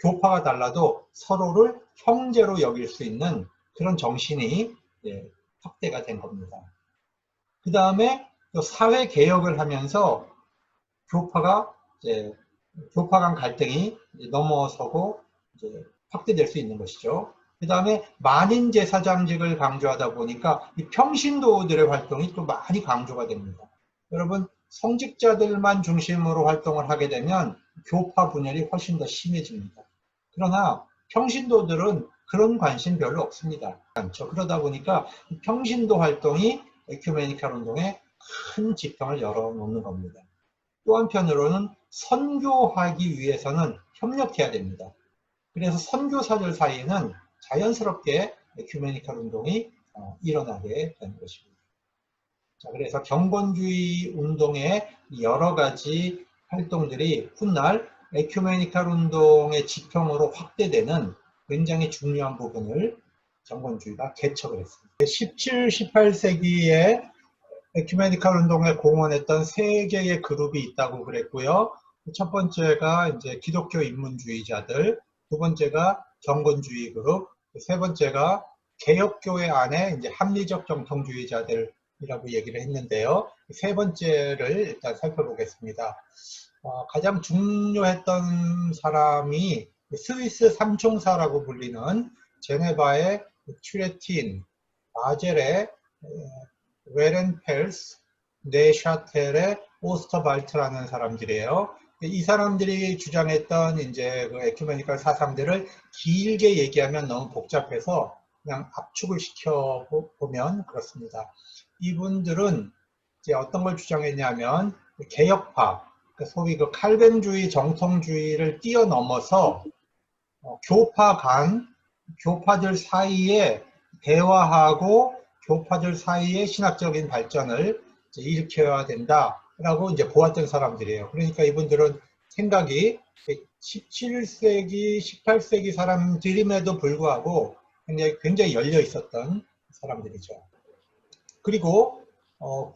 교파가 달라도 서로를 형제로 여길 수 있는 그런 정신이 확대가 된 겁니다. 그 다음에 사회 개혁을 하면서 교파 간 갈등이 넘어서고 확대될 수 있는 것이죠. 그 다음에 만인 제사장직을 강조하다 보니까 이 평신도들의 활동이 또 많이 강조가 됩니다. 여러분, 성직자들만 중심으로 활동을 하게 되면 교파 분열이 훨씬 더 심해집니다. 그러나 평신도들은 그런 관심 별로 없습니다. 그러다 보니까 평신도 활동이 에큐메니컬 운동에 큰 지평을 열어놓는 겁니다. 또 한편으로는 선교하기 위해서는 협력해야 됩니다. 그래서 선교사들 사이에는 자연스럽게 에큐메니컬 운동이 일어나게 되는 것입니다. 자, 그래서 경건주의 운동의 여러 가지 활동들이 훗날 에큐메니컬 운동의 지평으로 확대되는 굉장히 중요한 부분을 경건주의가 개척을 했습니다. 17, 18세기에 에큐메니컬 운동에 공헌했던 세 개의 그룹이 있다고 그랬고요. 첫 번째가 이제 기독교 인문주의자들, 두 번째가 경건주의 그룹, 세 번째가 개혁교회 안에 이제 합리적 정통주의자들이라고 얘기를 했는데요. 세 번째를 일단 살펴보겠습니다. 가장 중요했던 사람이 스위스 삼총사라고 불리는 제네바의 튜레틴, 바젤의 웨렌펠스, 네샤텔의 오스터발트라는 사람들이에요. 이 사람들이 주장했던 이제 그 에큐메니컬 사상들을 길게 얘기하면 너무 복잡해서 그냥 압축을 시켜 보면 그렇습니다. 이분들은 이제 어떤 걸 주장했냐면 개혁파, 소위 그 칼벤주의, 정통주의를 뛰어넘어서 교파 간, 교파들 사이에 대화하고 교파들 사이에 신학적인 발전을 일으켜야 된다라고 이제 보았던 사람들이에요. 그러니까 이분들은 생각이 17세기, 18세기 사람들임에도 불구하고 굉장히 열려 있었던 사람들이죠. 그리고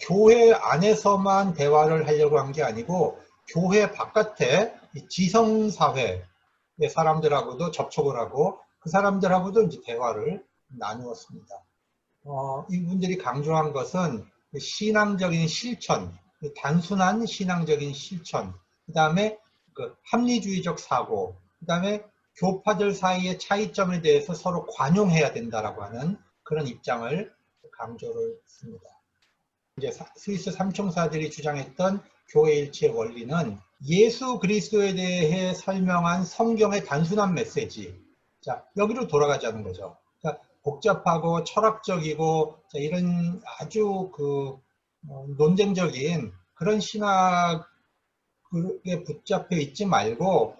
교회 안에서만 대화를 하려고 한 게 아니고 교회 바깥에 지성사회의 사람들하고도 접촉을 하고 그 사람들하고도 이제 대화를 나누었습니다. 이분들이 강조한 것은 신앙적인 실천, 단순한 신앙적인 실천, 그 다음에 그 합리주의적 사고, 그 다음에 교파들 사이의 차이점에 대해서 서로 관용해야 된다라고 하는 그런 입장을 강조를 했습니다. 이제 스위스 삼총사들이 주장했던 교회 일치의 원리는 예수 그리스도에 대해 설명한 성경의 단순한 메시지, 자 여기로 돌아가자는 거죠. 그러니까 복잡하고 철학적이고 이런 아주 논쟁적인 그런 신학에 붙잡혀 있지 말고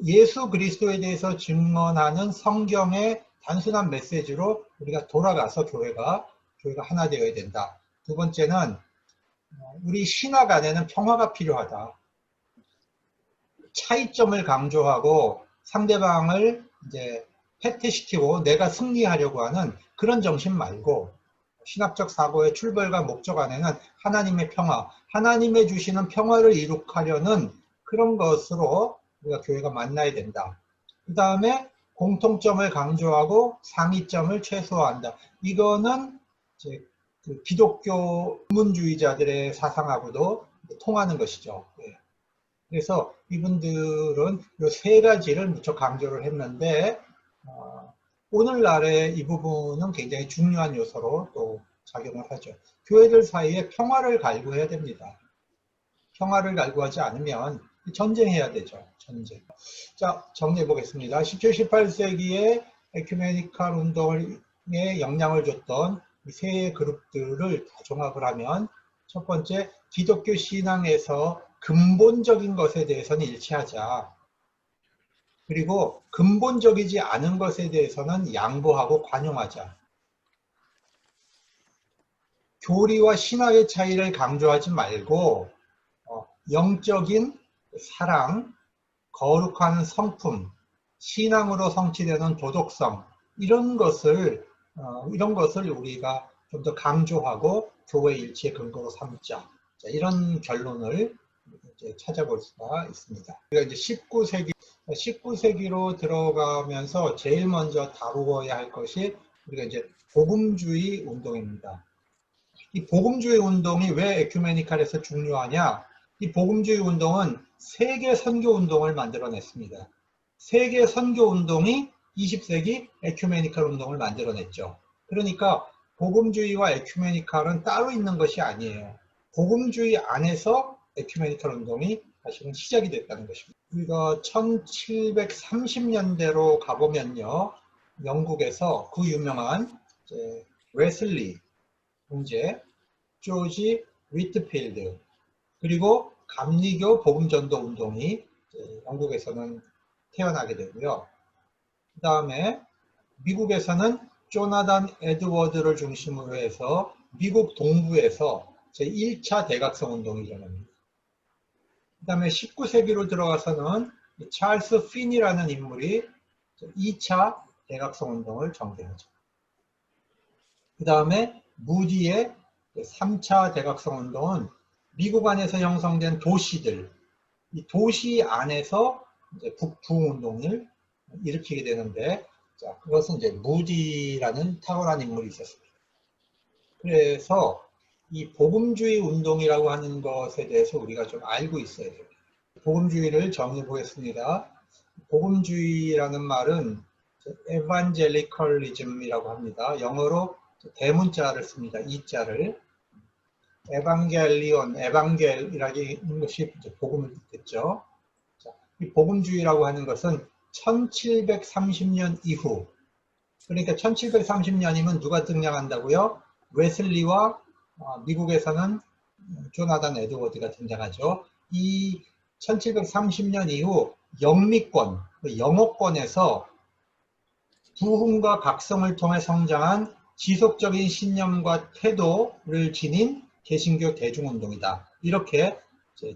예수 그리스도에 대해서 증언하는 성경의 단순한 메시지로 우리가 돌아가서 교회가 하나 되어야 된다. 두 번째는 우리 신학 안에는 평화가 필요하다. 차이점을 강조하고 상대방을 이제 패퇴시키고 내가 승리하려고 하는 그런 정신 말고 신학적 사고의 출발과 목적 안에는 하나님의 평화, 하나님의 주시는 평화를 이룩하려는 그런 것으로 우리가 교회가 만나야 된다. 그 다음에 공통점을 강조하고 상이점을 최소화한다. 이거는 이제 그 기독교 인문주의자들의 사상하고도 통하는 것이죠. 그래서 이분들은 이 세 가지를 무척 강조를 했는데 오늘날의 이 부분은 굉장히 중요한 요소로 또 작용을 하죠. 교회들 사이에 평화를 갈구해야 됩니다. 평화를 갈구하지 않으면 전쟁해야 되죠. 전쟁. 자, 정리해 보겠습니다. 17, 18세기에 에큐메니컬 운동에 영향을 줬던 이 세 그룹들을 다 종합을 하면 첫 번째, 기독교 신앙에서 근본적인 것에 대해서는 일치하자. 그리고 근본적이지 않은 것에 대해서는 양보하고 관용하자. 교리와 신학의 차이를 강조하지 말고 영적인 사랑, 거룩한 성품, 신앙으로 성취되는 도덕성 이런 것을 우리가 좀 더 강조하고 교회 일치의 근거로 삼자. 자, 이런 결론을 이제 찾아볼 수가 있습니다. 우리가 이제 19세기로 들어가면서 제일 먼저 다루어야 할 것이 우리가 이제 복음주의 운동입니다. 이 복음주의 운동이 왜 에큐메니칼에서 중요하냐? 이 복음주의 운동은 세계 선교 운동을 만들어냈습니다. 세계 선교 운동이 20세기 에큐메니칼 운동을 만들어냈죠. 그러니까 복음주의와 에큐메니칼은 따로 있는 것이 아니에요. 복음주의 안에서 에큐메니칼 운동이 사실은 시작이 됐다는 것입니다. 우리가 1730년대로 가보면요. 영국에서 그 유명한 웨슬리 형제, 조지 위트필드, 그리고 감리교 복음전도 운동이 영국에서는 태어나게 되고요. 그 다음에 미국에서는 조나단 에드워드를 중심으로 해서 미국 동부에서 제1차 대각성 운동이 일어납니다. 그 다음에 19세기로 들어가서는 찰스 핀이라는 인물이 2차 대각성 운동을 전개하죠. 그 다음에 무디의 3차 대각성 운동은 미국 안에서 형성된 도시들, 이 도시 안에서 이제 북부 운동을 일으키게 되는데, 자, 그것은 이제 무디라는 탁월한 인물이 있었습니다. 그래서 이 복음주의 운동이라고 하는 것에 대해서 우리가 좀 알고 있어야 됩니다. 복음주의를 정의해 보겠습니다. 복음주의라는 말은 evangelicalism이라고 합니다. 영어로 대문자를 씁니다. 이자를. 에반겔리온, 에반겔이라는 것이 복음을 뜻했죠. 이 복음주의라고 하는 것은 1730년 이후, 그러니까 1730년이면 누가 등장한다고요? 웨슬리와 미국에서는 조나단 에드워드가 등장하죠. 이 1730년 이후 영미권, 영어권에서 부흥과 각성을 통해 성장한 지속적인 신념과 태도를 지닌 개신교 대중운동이다. 이렇게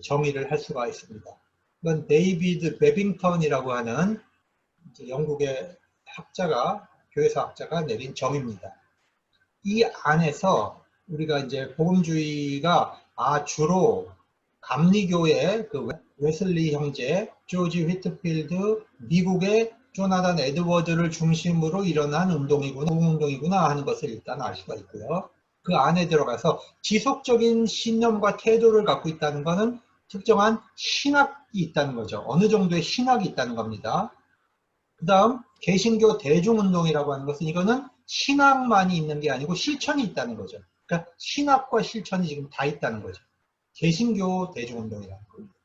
정의를 할 수가 있습니다. 이건 데이비드 베빙턴이라고 하는 영국의 학자가, 교회사 학자가 내린 정의입니다. 이 안에서 우리가 이제 복음주의가 주로 감리교의 그 웨슬리 형제, 조지 휘트필드, 미국의 조나단 에드워드를 중심으로 일어난 운동이구나 하는 것을 일단 알 수가 있고요. 그 안에 들어가서 지속적인 신념과 태도를 갖고 있다는 것은 특정한 신학이 있다는 거죠. 어느 정도의 신학이 있다는 겁니다. 그 다음 개신교 대중운동이라고 하는 것은 이거는 신학만이 있는 게 아니고 실천이 있다는 거죠. 그러니까 신학과 실천이 지금 다 있다는 거죠. 개신교 대중운동이라는 겁니다.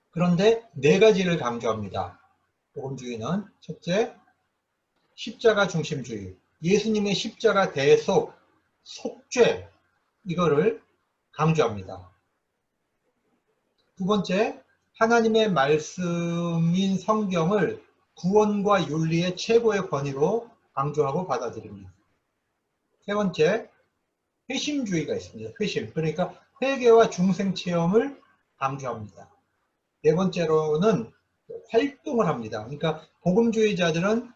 그런데 네 가지를 강조합니다. 복음주의는 첫째, 십자가 중심주의, 예수님의 십자가 대속, 속죄, 이거를 강조합니다. 두 번째, 하나님의 말씀인 성경을 구원과 윤리의 최고의 권위로 강조하고 받아들입니다. 세 번째, 회심주의가 있습니다. 회심, 그러니까 회개와 중생체험을 강조합니다. 네 번째로는 활동을 합니다. 그러니까 복음주의자들은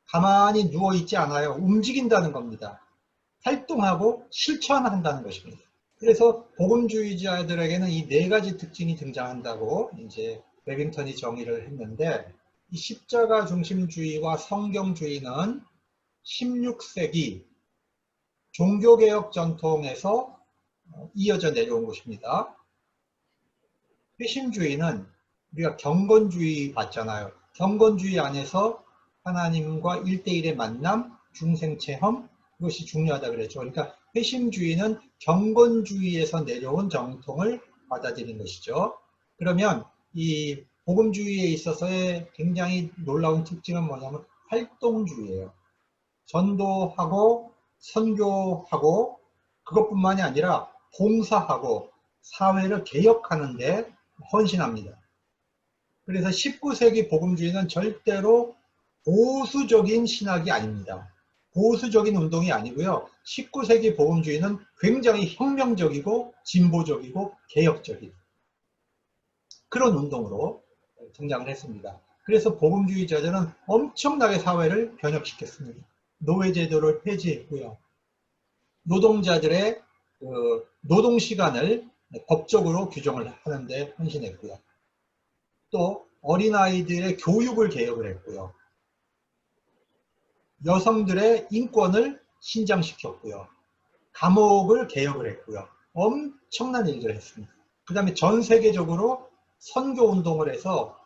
가만히 누워있지 않아요. 움직인다는 겁니다. 활동하고 실천한다는 것입니다. 그래서 복음주의자들에게는 이 네 가지 특징이 등장한다고 이제 베빙턴이 정의를 했는데, 이 십자가 중심주의와 성경주의는 16세기 종교개혁 전통에서 이어져 내려온 것입니다. 회심주의는 우리가 경건주의 봤잖아요. 경건주의 안에서 하나님과 1대1의 만남, 중생체험, 그것이 중요하다 그랬죠. 그러니까 회심주의는 경건주의에서 내려온 정통을 받아들인 것이죠. 그러면 이 복음주의에 있어서의 굉장히 놀라운 특징은 뭐냐면 활동주의예요. 전도하고 선교하고 그것뿐만이 아니라 봉사하고 사회를 개혁하는 데 헌신합니다. 그래서 19세기 복음주의는 절대로 보수적인 신학이 아닙니다. 보수적인 운동이 아니고요. 19세기 복음주의는 굉장히 혁명적이고 진보적이고 개혁적인 그런 운동으로 등장을 했습니다. 그래서 복음주의자들은 엄청나게 사회를 변혁시켰습니다. 노예제도를 폐지했고요. 노동자들의 노동시간을 법적으로 규정을 하는데 헌신했고요. 또 어린아이들의 교육을 개혁을 했고요. 여성들의 인권을 신장시켰고요. 감옥을 개혁을 했고요. 엄청난 일들을 했습니다. 그 다음에 전 세계적으로 선교운동을 해서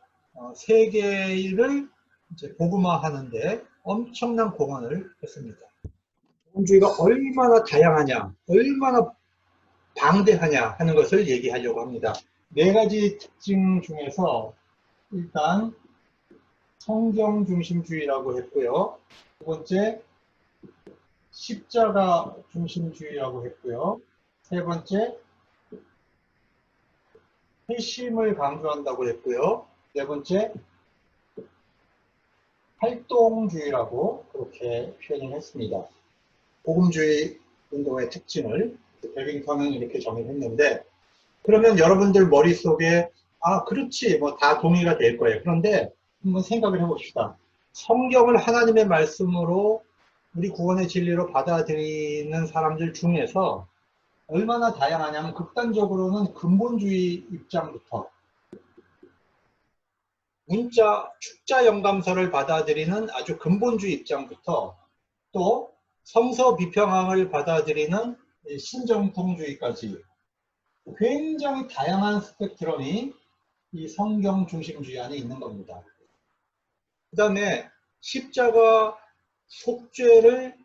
세계를 이제 복음화하는데 엄청난 공헌을 했습니다. 복음주의가 얼마나 다양하냐, 얼마나 방대하냐 하는 것을 얘기하려고 합니다. 네 가지 특징 중에서 일단 성경 중심주의라고 했고요. 두 번째, 십자가 중심주의라고 했고요. 세 번째, 회심을 강조한다고 했고요. 네 번째, 활동주의라고 그렇게 표현을 했습니다. 복음주의 운동의 특징을 베빙턴은 이렇게 정의했는데, 그러면 여러분들 머릿속에 그렇지, 뭐 다 동의가 될 거예요. 그런데 한번 생각을 해봅시다. 성경을 하나님의 말씀으로 우리 구원의 진리로 받아들이는 사람들 중에서 얼마나 다양하냐면, 극단적으로는 근본주의 입장부터 문자 축자 영감서를 받아들이는 아주 근본주의 입장부터 또 성서 비평항을 받아들이는 신정통주의까지 굉장히 다양한 스펙트럼이 이 성경 중심주의 안에 있는 겁니다. 그 다음에 십자가 속죄를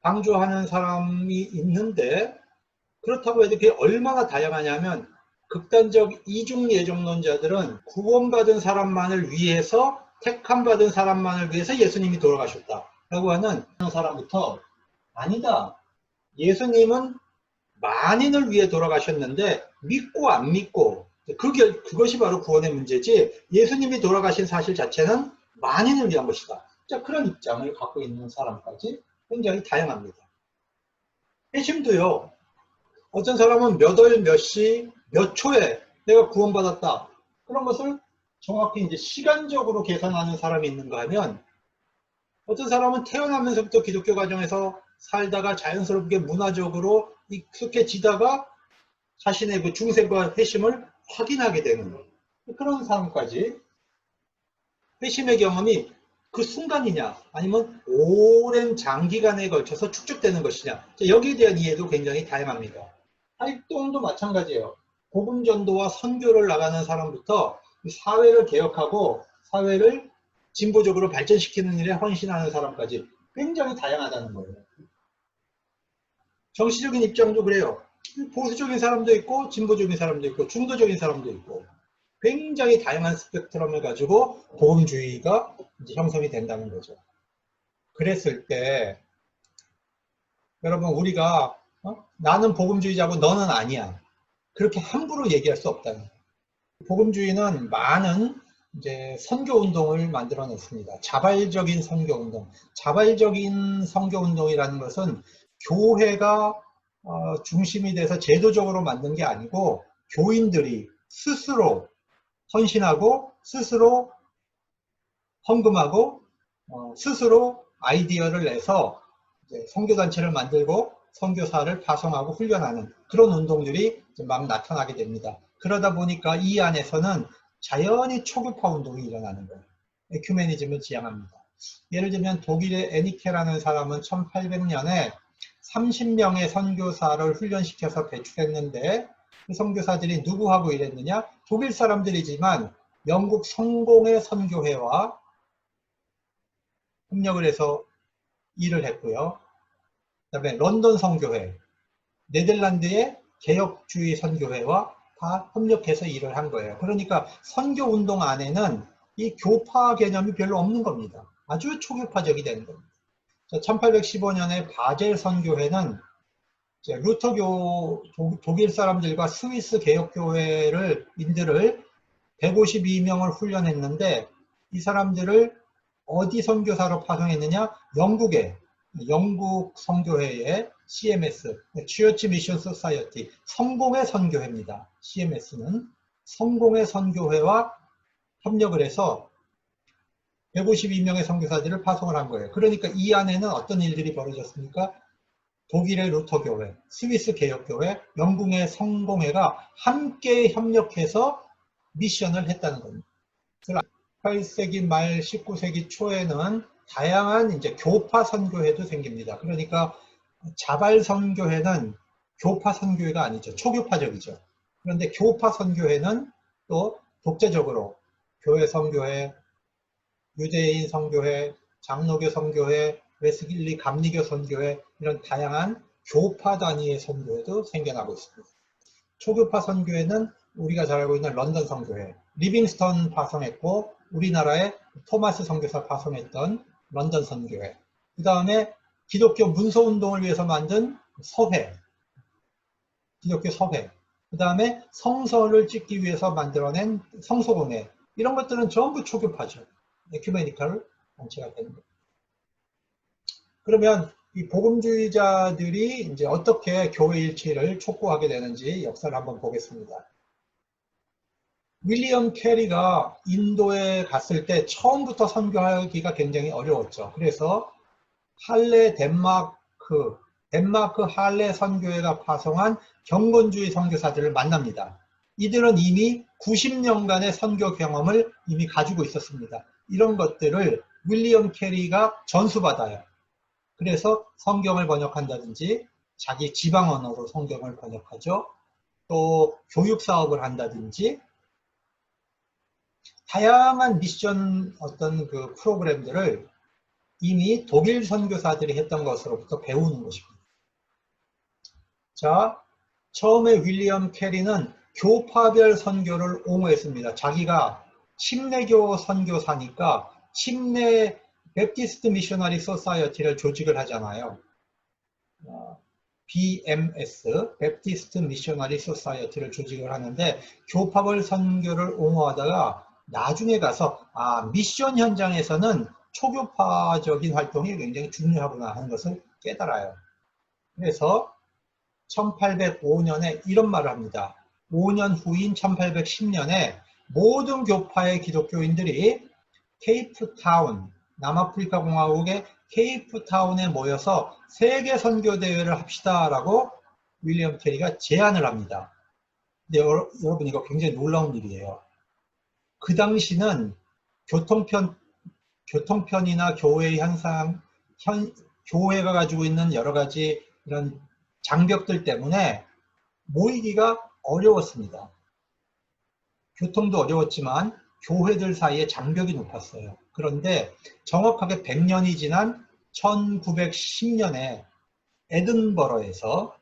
강조하는 사람이 있는데, 그렇다고 해도 그게 얼마나 다양하냐면 극단적 이중 예정론자들은 구원받은 사람만을 위해서, 택함받은 사람만을 위해서 예수님이 돌아가셨다라고 하는 사람부터, 아니다, 예수님은 만인을 위해 돌아가셨는데 믿고 안 믿고 그것이 바로 구원의 문제지, 예수님이 돌아가신 사실 자체는 만인을 위한 것이다. 자, 그런 입장을 갖고 있는 사람까지 굉장히 다양합니다. 회심도요, 어떤 사람은 몇 월, 몇 시, 몇 초에 내가 구원받았다. 그런 것을 정확히 이제 시간적으로 계산하는 사람이 있는가 하면, 어떤 사람은 태어나면서부터 기독교 가정에서 살다가 자연스럽게 문화적으로 익숙해지다가 자신의 그 중생과 회심을 확인하게 되는 그런 사람까지, 회심의 경험이 그 순간이냐 아니면 오랜 장기간에 걸쳐서 축적되는 것이냐, 여기에 대한 이해도 굉장히 다양합니다. 활동도 마찬가지예요. 복음전도와 선교를 나가는 사람부터 사회를 개혁하고 사회를 진보적으로 발전시키는 일에 헌신하는 사람까지 굉장히 다양하다는 거예요. 정치적인 입장도 그래요. 보수적인 사람도 있고 진보적인 사람도 있고 중도적인 사람도 있고 굉장히 다양한 스펙트럼을 가지고 복음주의가 이제 형성이 된다는 거죠. 그랬을 때 여러분, 우리가 나는 복음주의자고 너는 아니야, 그렇게 함부로 얘기할 수 없다는 거예요. 복음주의는 많은 이제 선교운동을 만들어냈습니다. 자발적인 선교운동. 자발적인 선교운동이라는 것은 교회가 중심이 돼서 제도적으로 만든 게 아니고 교인들이 스스로 헌신하고 스스로 헌금하고 스스로 아이디어를 내서 선교단체를 만들고 선교사를 파송하고 훈련하는 그런 운동들이 막 나타나게 됩니다. 그러다 보니까 이 안에서는 자연히 초교파 운동이 일어나는 거예요. 에큐메니즘을 지향합니다. 예를 들면 독일의 에니케라는 사람은 1800년에 30명의 선교사를 훈련시켜서 배출했는데, 그 선교사들이 누구하고 일했느냐? 독일 사람들이지만 영국 성공의 선교회와 협력을 해서 일을 했고요. 그 다음에 런던 선교회, 네덜란드의 개혁주의 선교회와 다 협력해서 일을 한 거예요. 그러니까 선교운동 안에는 이 교파 개념이 별로 없는 겁니다. 아주 초교파적이 되는 겁니다. 1815년에 바젤 선교회는 루터교 독일 사람들과 스위스 개혁교회를 인들을 152명을 훈련했는데, 이 사람들을 어디 선교사로 파송했느냐? 영국 선교회의 CMS, Church Mission Society, 성공의 선교회입니다. CMS는 성공의 선교회와 협력을 해서 152명의 선교사들을 파송을 한 거예요. 그러니까 이 안에는 어떤 일들이 벌어졌습니까? 독일의 루터교회, 스위스 개혁교회, 영국의 성공회가 함께 협력해서 미션을 했다는 겁니다. 18세기 말 19세기 초에는 다양한 이제 교파 선교회도 생깁니다. 그러니까 자발 선교회는 교파 선교회가 아니죠. 초교파적이죠. 그런데 교파 선교회는 또 독자적으로 교회 선교회, 유대인 선교회, 장로교 선교회, 웨슬리 감리교 선교회, 이런 다양한 교파 단위의 선교회도 생겨나고 있습니다. 초교파 선교회는 우리가 잘 알고 있는 런던 선교회, 리빙스턴 파송했고 우리나라의 토마스 선교사 파송했던 런던 선교회, 그 다음에 기독교 문서운동을 위해서 만든 서회, 기독교 서회, 그 다음에 성서를 찍기 위해서 만들어낸 성소공회, 이런 것들은 전부 초교파죠. 에큐메니컬 단체가 되는 거예요. 그러면 이 복음주의자들이 이제 어떻게 교회 일치를 촉구하게 되는지 역사를 한번 보겠습니다. 윌리엄 캐리가 인도에 갔을 때 처음부터 선교하기가 굉장히 어려웠죠. 그래서 덴마크 할레 선교회가 파송한 경건주의 선교사들을 만납니다. 이들은 이미 90년간의 선교 경험을 이미 가지고 있었습니다. 이런 것들을 윌리엄 캐리가 전수받아요. 그래서 성경을 번역한다든지 자기 지방 언어로 성경을 번역하죠. 또 교육 사업을 한다든지 다양한 미션 어떤 그 프로그램들을 이미 독일 선교사들이 했던 것으로부터 배우는 것입니다. 자, 처음에 윌리엄 캐리는 교파별 선교를 옹호했습니다. 자기가 침례교 선교사니까 침례 베프티스트 미셔너리 소사이어티를 조직을 하잖아요. BMS, 베프티스트 미셔너리 소사이어티를 조직을 하는데 교파별 선교를 옹호하다가 나중에 가서 미션 현장에서는 초교파적인 활동이 굉장히 중요하구나 하는 것을 깨달아요. 그래서 1805년에 이런 말을 합니다. 5년 후인 1810년에 모든 교파의 기독교인들이 케이프타운, 남아프리카 공화국의 케이프타운에 모여서 세계 선교 대회를 합시다라고 윌리엄 캐리가 제안을 합니다. 근데 여러분 이거 굉장히 놀라운 일이에요. 그 당시는 교통편이나 교회의 교회가 가지고 있는 여러 가지 이런 장벽들 때문에 모이기가 어려웠습니다. 교통도 어려웠지만 교회들 사이에 장벽이 높았어요. 그런데 정확하게 100년이 지난 1910년에 에든버러에서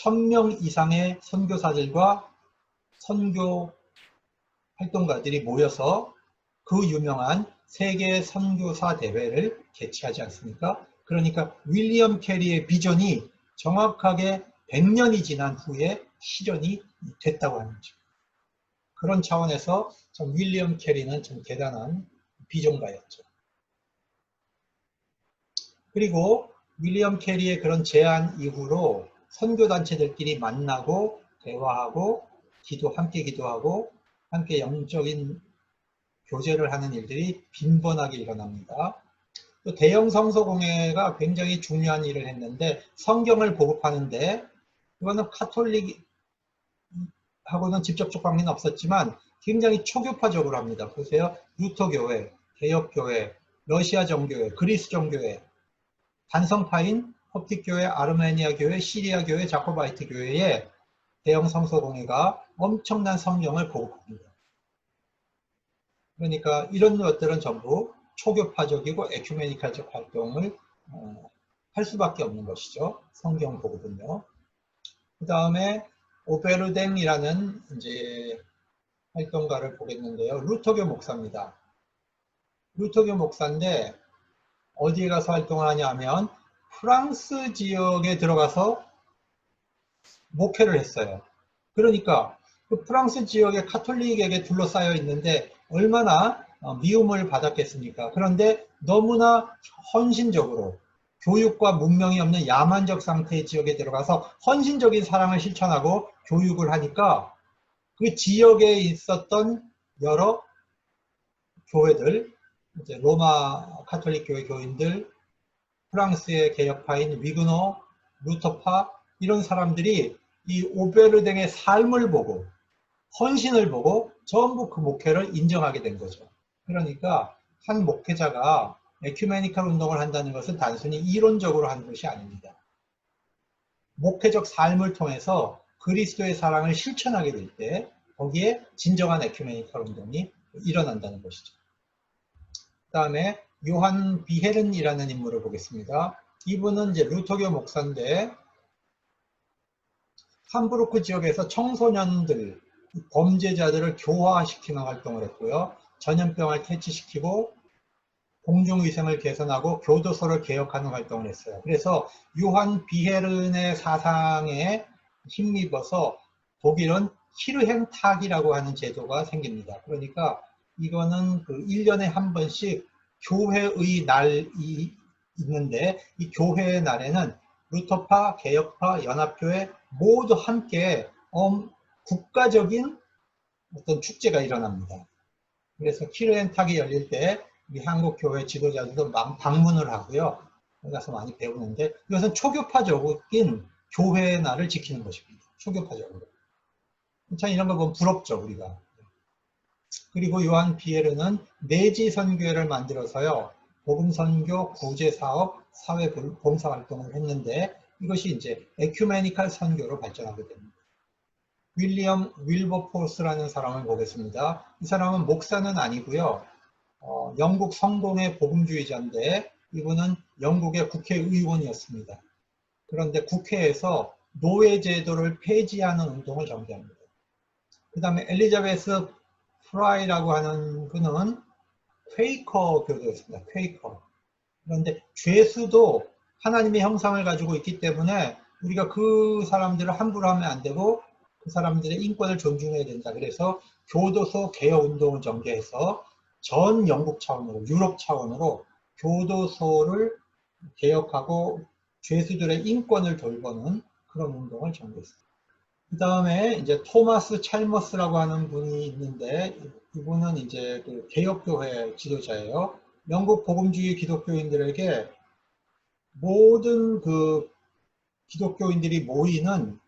1000명 이상의 선교사들과 선교 활동가들이 모여서 그 유명한 세계 선교사 대회를 개최하지 않습니까? 그러니까 윌리엄 캐리의 비전이 정확하게 100년이 지난 후에 실현이 됐다고 하는 거죠. 그런 차원에서 참 윌리엄 캐리는 참 대단한 비전가였죠. 그리고 윌리엄 캐리의 그런 제안 이후로 선교단체들끼리 만나고 대화하고 함께 기도하고 함께 영적인 교제를 하는 일들이 빈번하게 일어납니다. 또 대형 성서공회가 굉장히 중요한 일을 했는데 성경을 보급하는데 이거는 카톨릭하고는 직접적 관계는 없었지만 굉장히 초교파적으로 합니다. 보세요. 루터교회, 개혁교회, 러시아 정교회, 그리스 정교회, 반성파인 kop틱교회, 아르메니아 교회, 시리아 교회, 자코바이트 교회에 대형 성서공회가 엄청난 성경을 보급합니다. 그러니까 이런 것들은 전부 초교파적이고 에큐메니칼적 활동을 할 수밖에 없는 것이죠. 성경 보급은요. 그 다음에 오베르댕이라는 이제 활동가를 보겠는데요. 루터교 목사입니다. 루터교 목사인데 어디에 가서 활동을 하냐면 프랑스 지역에 들어가서 목회를 했어요. 그러니까 그 프랑스 지역의 카톨릭에게 둘러싸여 있는데 얼마나 미움을 받았겠습니까? 그런데 너무나 헌신적으로 교육과 문명이 없는 야만적 상태의 지역에 들어가서 헌신적인 사랑을 실천하고 교육을 하니까 그 지역에 있었던 여러 교회들, 이제 로마 카톨릭 교회 교인들, 프랑스의 개혁파인 위그노, 루터파 이런 사람들이 이 오베르댕의 삶을 보고 헌신을 보고 전부 그 목회를 인정하게 된 거죠. 그러니까 한 목회자가 에큐메니컬 운동을 한다는 것은 단순히 이론적으로 하는 것이 아닙니다. 목회적 삶을 통해서 그리스도의 사랑을 실천하게 될 때 거기에 진정한 에큐메니컬 운동이 일어난다는 것이죠. 그 다음에 요한 비헤른이라는 인물을 보겠습니다. 이분은 이제 루터교 목사인데 함부르크 지역에서 청소년들, 범죄자들을 교화시키는 활동을 했고요. 전염병을 퇴치시키고 공중위생을 개선하고 교도소를 개혁하는 활동을 했어요. 그래서 요한 비헤른의 사상에 힘입어서 독일은 히르헨탁이라고 하는 제도가 생깁니다. 그러니까 이거는 그 1년에 한 번씩 교회의 날이 있는데 이 교회의 날에는 루터파, 개혁파, 연합교회 모두 함께 국가적인 어떤 축제가 일어납니다. 그래서 히르헨탁이 열릴 때 우리 한국교회 지도자들도 방문을 하고요. 거기 가서 많이 배우는데 이것은 초교파적인 교회의 날을 지키는 것입니다. 초교파적으로. 참 이런 거 보면 부럽죠, 우리가. 그리고 요한 피에르는 내지 선교회를 만들어서요, 복음 선교, 구제 사업, 사회 봉사 활동을 했는데 이것이 이제 에큐메니칼 선교로 발전하게 됩니다. 윌리엄 윌버포스라는 사람을 보겠습니다. 이 사람은 목사는 아니고요, 영국 성공의 복음주의자인데 이분은 영국의 국회의원이었습니다. 그런데 국회에서 노예 제도를 폐지하는 운동을 전개합니다. 그 다음에 엘리자베스 프라이라고 하는 그는 퀘이커 교도였습니다. 퀘이커. 그런데 죄수도 하나님의 형상을 가지고 있기 때문에 우리가 그 사람들을 함부로 하면 안 되고 그 사람들의 인권을 존중해야 된다. 그래서 교도소 개혁 운동을 전개해서 전 영국 차원으로, 유럽 차원으로 교도소를 개혁하고 죄수들의 인권을 돌보는 그런 운동을 전개했습니다. 그 다음에 이제 토마스 찰머스라고 하는 분이 있는데 이분은 이제 그 개혁교회 지도자예요. 영국 복음주의 기독교인들에게 모든 그 기독교인들이 모이는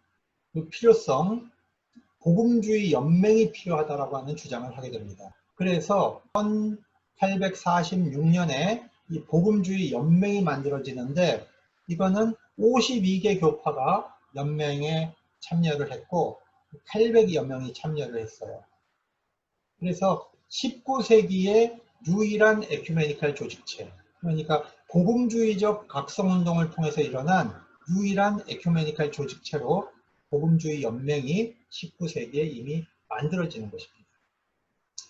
그 필요성, 복음주의 연맹이 필요하다라고 하는 주장을 하게 됩니다. 그래서 1846년에 이 복음주의 연맹이 만들어지는데 이거는 52개 교파가 연맹에 참여를 했고 800여 명이 참여를 했어요. 그래서 19세기의 유일한 에큐메니칼 조직체, 그러니까 복음주의적 각성운동을 통해서 일어난 유일한 에큐메니칼 조직체로 복음주의 연맹이 19세기에 이미 만들어지는 것입니다.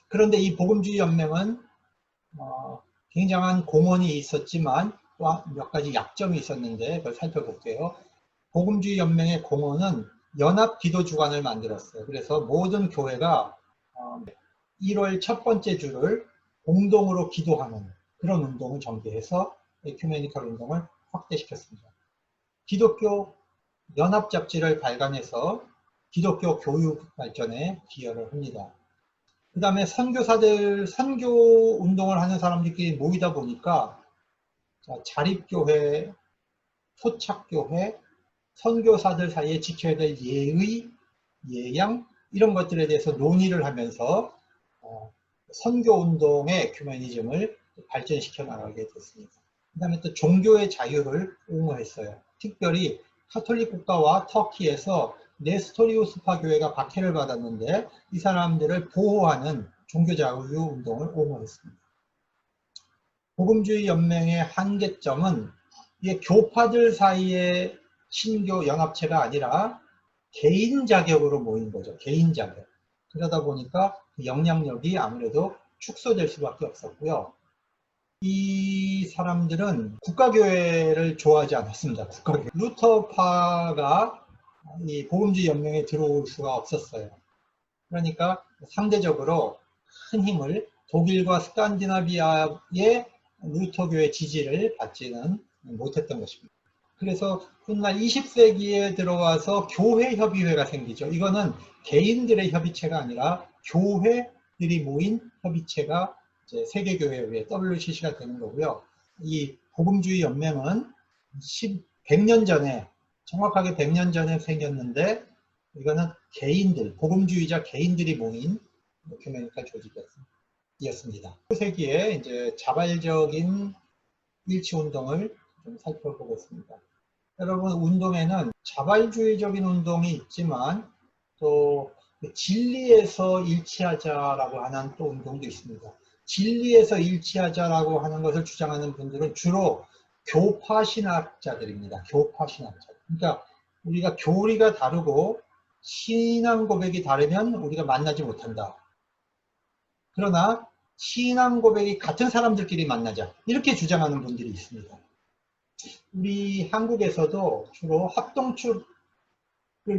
그런데 이 복음주의 연맹은 굉장한 공헌이 있었지만 또 몇 가지 약점이 있었는데 그걸 살펴볼게요. 복음주의 연맹의 공헌은 연합 기도 주간을 만들었어요. 그래서 모든 교회가 1월 첫 번째 주를 공동으로 기도하는 그런 운동을 전개해서 에큐메니칼 운동을 확대시켰습니다. 기독교 연합 잡지를 발간해서 기독교 교육 발전에 기여를 합니다. 그 다음에 선교사들, 선교 운동을 하는 사람들끼리 모이다 보니까 자립교회, 토착교회, 선교사들 사이에 지켜야 될 예의, 예양 이런 것들에 대해서 논의를 하면서 선교운동의 에큐메니즘을 발전시켜 나가게 됐습니다. 그 다음에 또 종교의 자유를 옹호했어요. 특별히 카톨릭 국가와 터키에서 네스토리우스파 교회가 박해를 받았는데 이 사람들을 보호하는 종교자유 운동을 옹호했습니다. 복음주의 연맹의 한계점은 이게 교파들 사이의 신교 연합체가 아니라 개인 자격으로 모인 거죠. 개인 자격. 그러다 보니까 영향력이 아무래도 축소될 수밖에 없었고요. 이 사람들은 국가교회를 좋아하지 않았습니다. 국가교회. 루터파가 이 복음주의 연맹에 들어올 수가 없었어요. 그러니까 상대적으로 큰 힘을 독일과 스칸디나비아의 루터교회 지지를 받지는 못했던 것입니다. 그래서 훗날 20세기에 들어와서 교회협의회가 생기죠. 이거는 개인들의 협의체가 아니라 교회들이 모인 협의체가 이제 세계교회의 WCC가 되는 거고요. 이 복음주의 연맹은 100년 전에, 정확하게 100년 전에 생겼는데 이거는 개인들, 복음주의자 개인들이 모인 에큐메니칼 조직이었습니다. 19세기에 이제 자발적인 일치운동을 좀 살펴보겠습니다. 여러분, 운동에는 자발주의적인 운동이 있지만 또 진리에서 일치하자라고 하는 또 운동도 있습니다. 진리에서 일치하자라고 하는 것을 주장하는 분들은 주로 교파 신학자들입니다. 교파 신학자. 그러니까 우리가 교리가 다르고 신앙 고백이 다르면 우리가 만나지 못한다. 그러나 신앙 고백이 같은 사람들끼리 만나자. 이렇게 주장하는 분들이 있습니다. 우리 한국에서도 주로 합동축을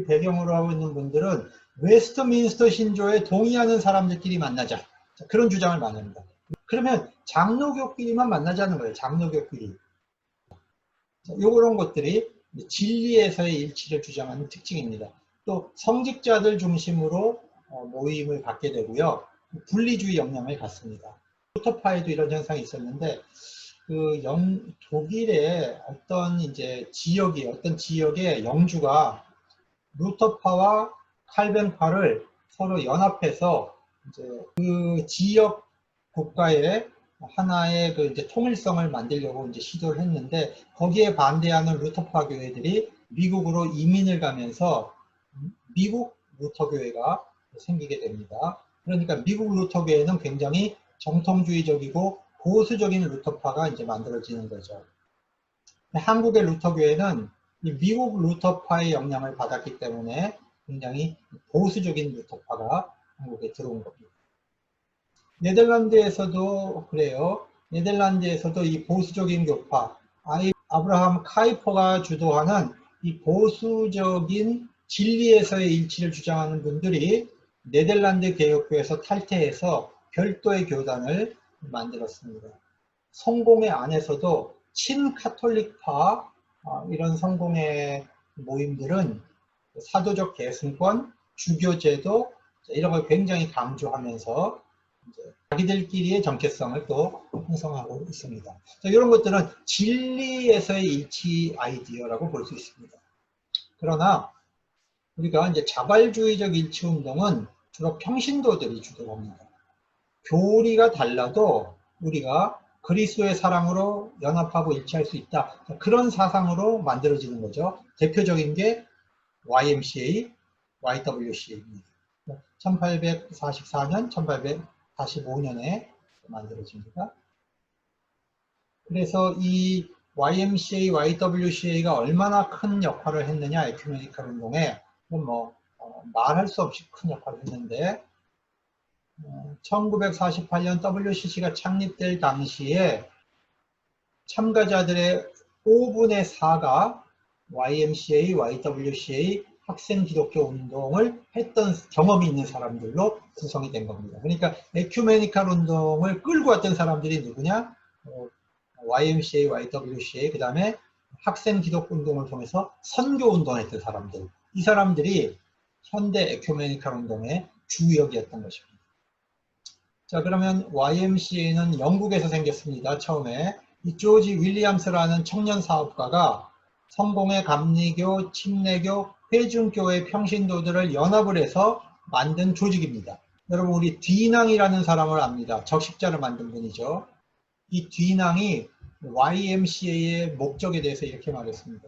배경으로 하고 있는 분들은 웨스트민스터 신조에 동의하는 사람들끼리 만나자. 그런 주장을 많이 합니다. 그러면 장로교끼리만 만나자는 거예요. 장로교끼리. 이런 것들이 진리에서의 일치를 주장하는 특징입니다. 또 성직자들 중심으로 모임을 갖게 되고요. 분리주의 영향을 갖습니다. 루터파에도 이런 현상이 있었는데 독일의 어떤 지역의 영주가 루터파와 칼뱅파를 서로 연합해서 이제 그 지역 국가의 하나의 그 이제 통일성을 만들려고 이제 시도를 했는데, 거기에 반대하는 루터파 교회들이 미국으로 이민을 가면서 미국 루터 교회가 생기게 됩니다. 그러니까 미국 루터 교회는 굉장히 정통주의적이고 보수적인 루터파가 이제 만들어지는 거죠. 한국의 루터 교회는 이 미국 루터파의 영향을 받았기 때문에 굉장히 보수적인 루터파가 한국에 들어온 겁니다. 네덜란드에서도 그래요. 네덜란드에서도 이 보수적인 교파, 아브라함 카이퍼가 주도하는 이 보수적인 진리에서의 일치를 주장하는 분들이 네덜란드 개혁교에서 탈퇴해서 별도의 교단을 만들었습니다. 성공회 안에서도 친카톨릭파 이런 성공회 모임들은 사도적 계승권, 주교제도 이런 걸 굉장히 강조하면서 자기들끼리의 정체성을 또 형성하고 있습니다. 이런 것들은 진리에서의 일치 아이디어라고 볼 수 있습니다. 그러나 우리가 이제 자발주의적 일치 운동은 주로 평신도들이 주도합니다. 교리가 달라도 우리가 그리스도의 사랑으로 연합하고 일치할 수 있다. 그런 사상으로 만들어지는 거죠. 대표적인 게 YMCA, YWCA입니다. 1844년, 1845년에 만들어집니다. 그래서 이 YMCA, YWCA가 얼마나 큰 역할을 했느냐, 에큐메니컬 운동에 말할 수 없이 큰 역할을 했는데 1948년 WCC가 창립될 당시에 참가자들의 5분의 4가 YMCA, YWCA 학생 기독교 운동을 했던 경험이 있는 사람들로 구성이 된 겁니다. 그러니까 에큐메니컬 운동을 끌고 왔던 사람들이 누구냐? YMCA, YWCA, 그 다음에 학생 기독교 운동을 통해서 선교 운동을 했던 사람들. 이 사람들이 현대 에큐메니컬 운동의 주역이었던 것입니다. 자, 그러면 YMCA는 영국에서 생겼습니다. 처음에 이 조지 윌리엄스라는 청년 사업가가 성공회, 감리교, 침례교, 회중교회 평신도들을 연합을 해서 만든 조직입니다. 여러분, 우리 뒤낭이라는 사람을 압니다. 적십자를 만든 분이죠. 이 뒤낭이 YMCA의 목적에 대해서 이렇게 말했습니다.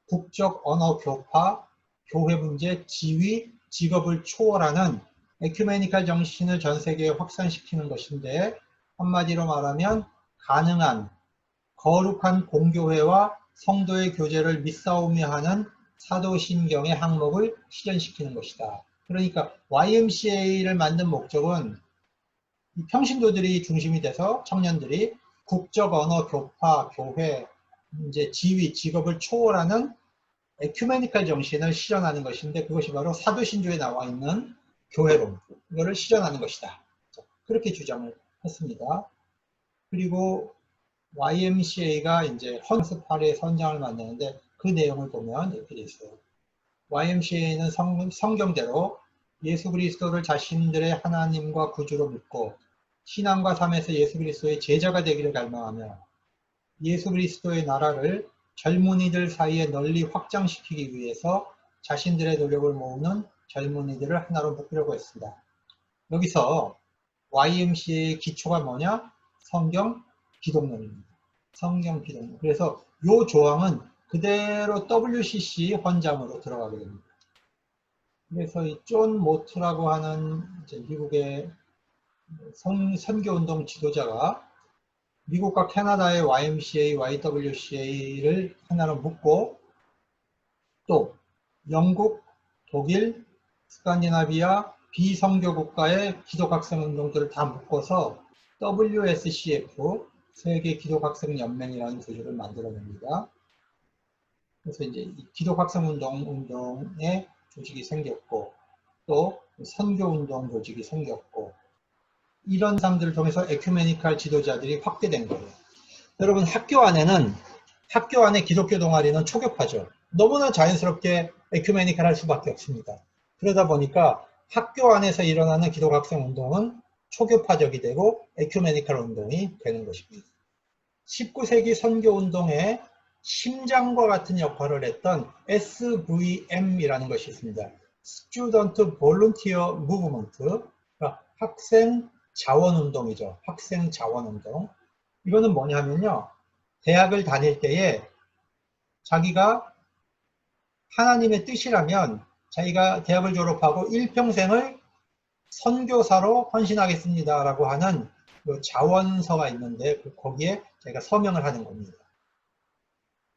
국적, 언어, 교파, 교회 문제, 지위, 직업을 초월하는 에큐메니컬 정신을 전 세계에 확산시키는 것인데, 한마디로 말하면 가능한 거룩한 공교회와 성도의 교제를 믿사오며 하는 사도신경의 항목을 실현시키는 것이다. 그러니까 YMCA를 만든 목적은 평신도들이 중심이 돼서 청년들이 국적, 언어, 교파, 교회, 이제 지위, 직업을 초월하는 에큐메니컬 정신을 실현하는 것인데, 그것이 바로 사도신조에 나와 있는 교회론, 이거를 실현하는 것이다. 그렇게 주장을 했습니다. 그리고 YMCA가 이제 헌스 파리의 선장을 만드는데, 그 내용을 보면 이렇게 돼 있어요. YMCA는 성경대로 예수 그리스도를 자신들의 하나님과 구주로 믿고 신앙과 삶에서 예수 그리스도의 제자가 되기를 갈망하며 예수 그리스도의 나라를 젊은이들 사이에 널리 확장시키기 위해서 자신들의 노력을 모으는 젊은이들을 하나로 묶으려고 했습니다. 여기서 YMCA의 기초가 뭐냐? 성경 기독론입니다. 성경 기독론. 그래서 이 조항은 그대로 WCC 헌장으로 들어가게 됩니다. 그래서 이 존 모트라고 하는 이제 미국의 선교운동 지도자가 미국과 캐나다의 YMCA, YWCA를 하나로 묶고, 또 영국, 독일, 스칸디나비아, 비선교 국가의 기독학생 운동들을 다 묶어서 WSCF, 세계 기독학생 연맹이라는 조직을 만들어냅니다. 그래서 이제 이 기독학생 운동의 조직이 생겼고, 또 선교운동 조직이 생겼고, 이런 사람들을 통해서 에큐메니컬 지도자들이 확대된 거예요. 여러분, 학교 안에 기독교 동아리는 초교파죠. 너무나 자연스럽게 에큐메니컬 할 수밖에 없습니다. 그러다 보니까 학교 안에서 일어나는 기독학생 운동은 초교파적이 되고 에큐메니컬 운동이 되는 것입니다. 19세기 선교운동의 심장과 같은 역할을 했던 SVM이라는 것이 있습니다. Student Volunteer Movement, 그러니까 학생 자원운동이죠. 학생 자원운동. 이거는 뭐냐면요. 대학을 다닐 때에 자기가 하나님의 뜻이라면 자기가 대학을 졸업하고 일평생을 선교사로 헌신하겠습니다 라고 하는 그 자원서가 있는데 거기에 자기가 서명을 하는 겁니다.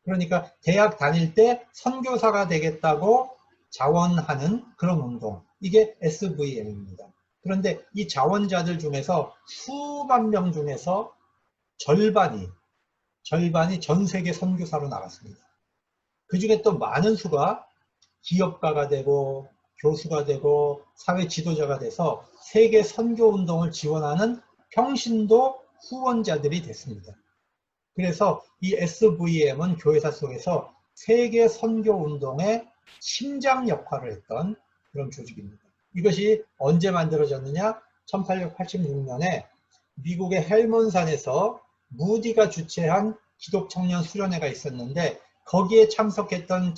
그러니까 대학 다닐 때 선교사가 되겠다고 자원하는 그런 운동, 이게 SVM입니다. 그런데 이 자원자들 중에서 수만 명 중에서 절반이 전 세계 선교사로 나갔습니다. 그 중에 또 많은 수가 기업가가 되고 교수가 되고 사회 지도자가 돼서 세계 선교운동을 지원하는 평신도 후원자들이 됐습니다. 그래서 이 SVM은 교회사 속에서 세계 선교운동의 심장 역할을 했던 그런 조직입니다. 이것이 언제 만들어졌느냐? 1886년에 미국의 헬몬산에서 무디가 주최한 기독청년 수련회가 있었는데 거기에 참석했던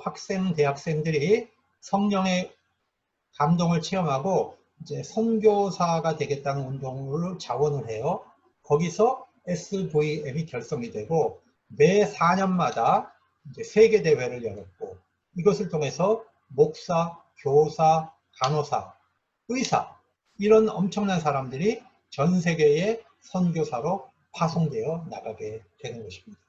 학생, 대학생들이 성령의 감동을 체험하고 이제 선교사가 되겠다는 운동을 자원을 해요. 거기서 SVM이 결성이 되고 매 4년마다 이제 세계 대회를 열었고 이것을 통해서 목사, 교사, 간호사, 의사 이런 엄청난 사람들이 전 세계의 선교사로 파송되어 나가게 되는 것입니다.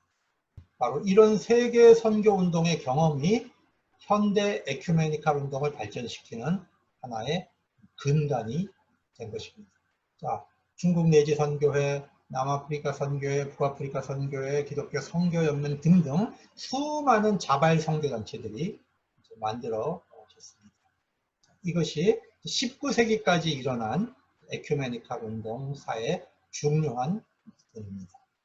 바로 이런 세계 선교 운동의 경험이 현대 에큐메니칼 운동을 발전시키는 하나의 근간이 된 것입니다. 자, 중국 내지 선교회, 남아프리카 선교회, 북아프리카 선교회, 기독교 선교연맹 등등 수많은 자발 선교단체들이 만들어졌습니다. 이것이 19세기까지 일어난 에큐메니칼 운동사의 중요한 부분입니다.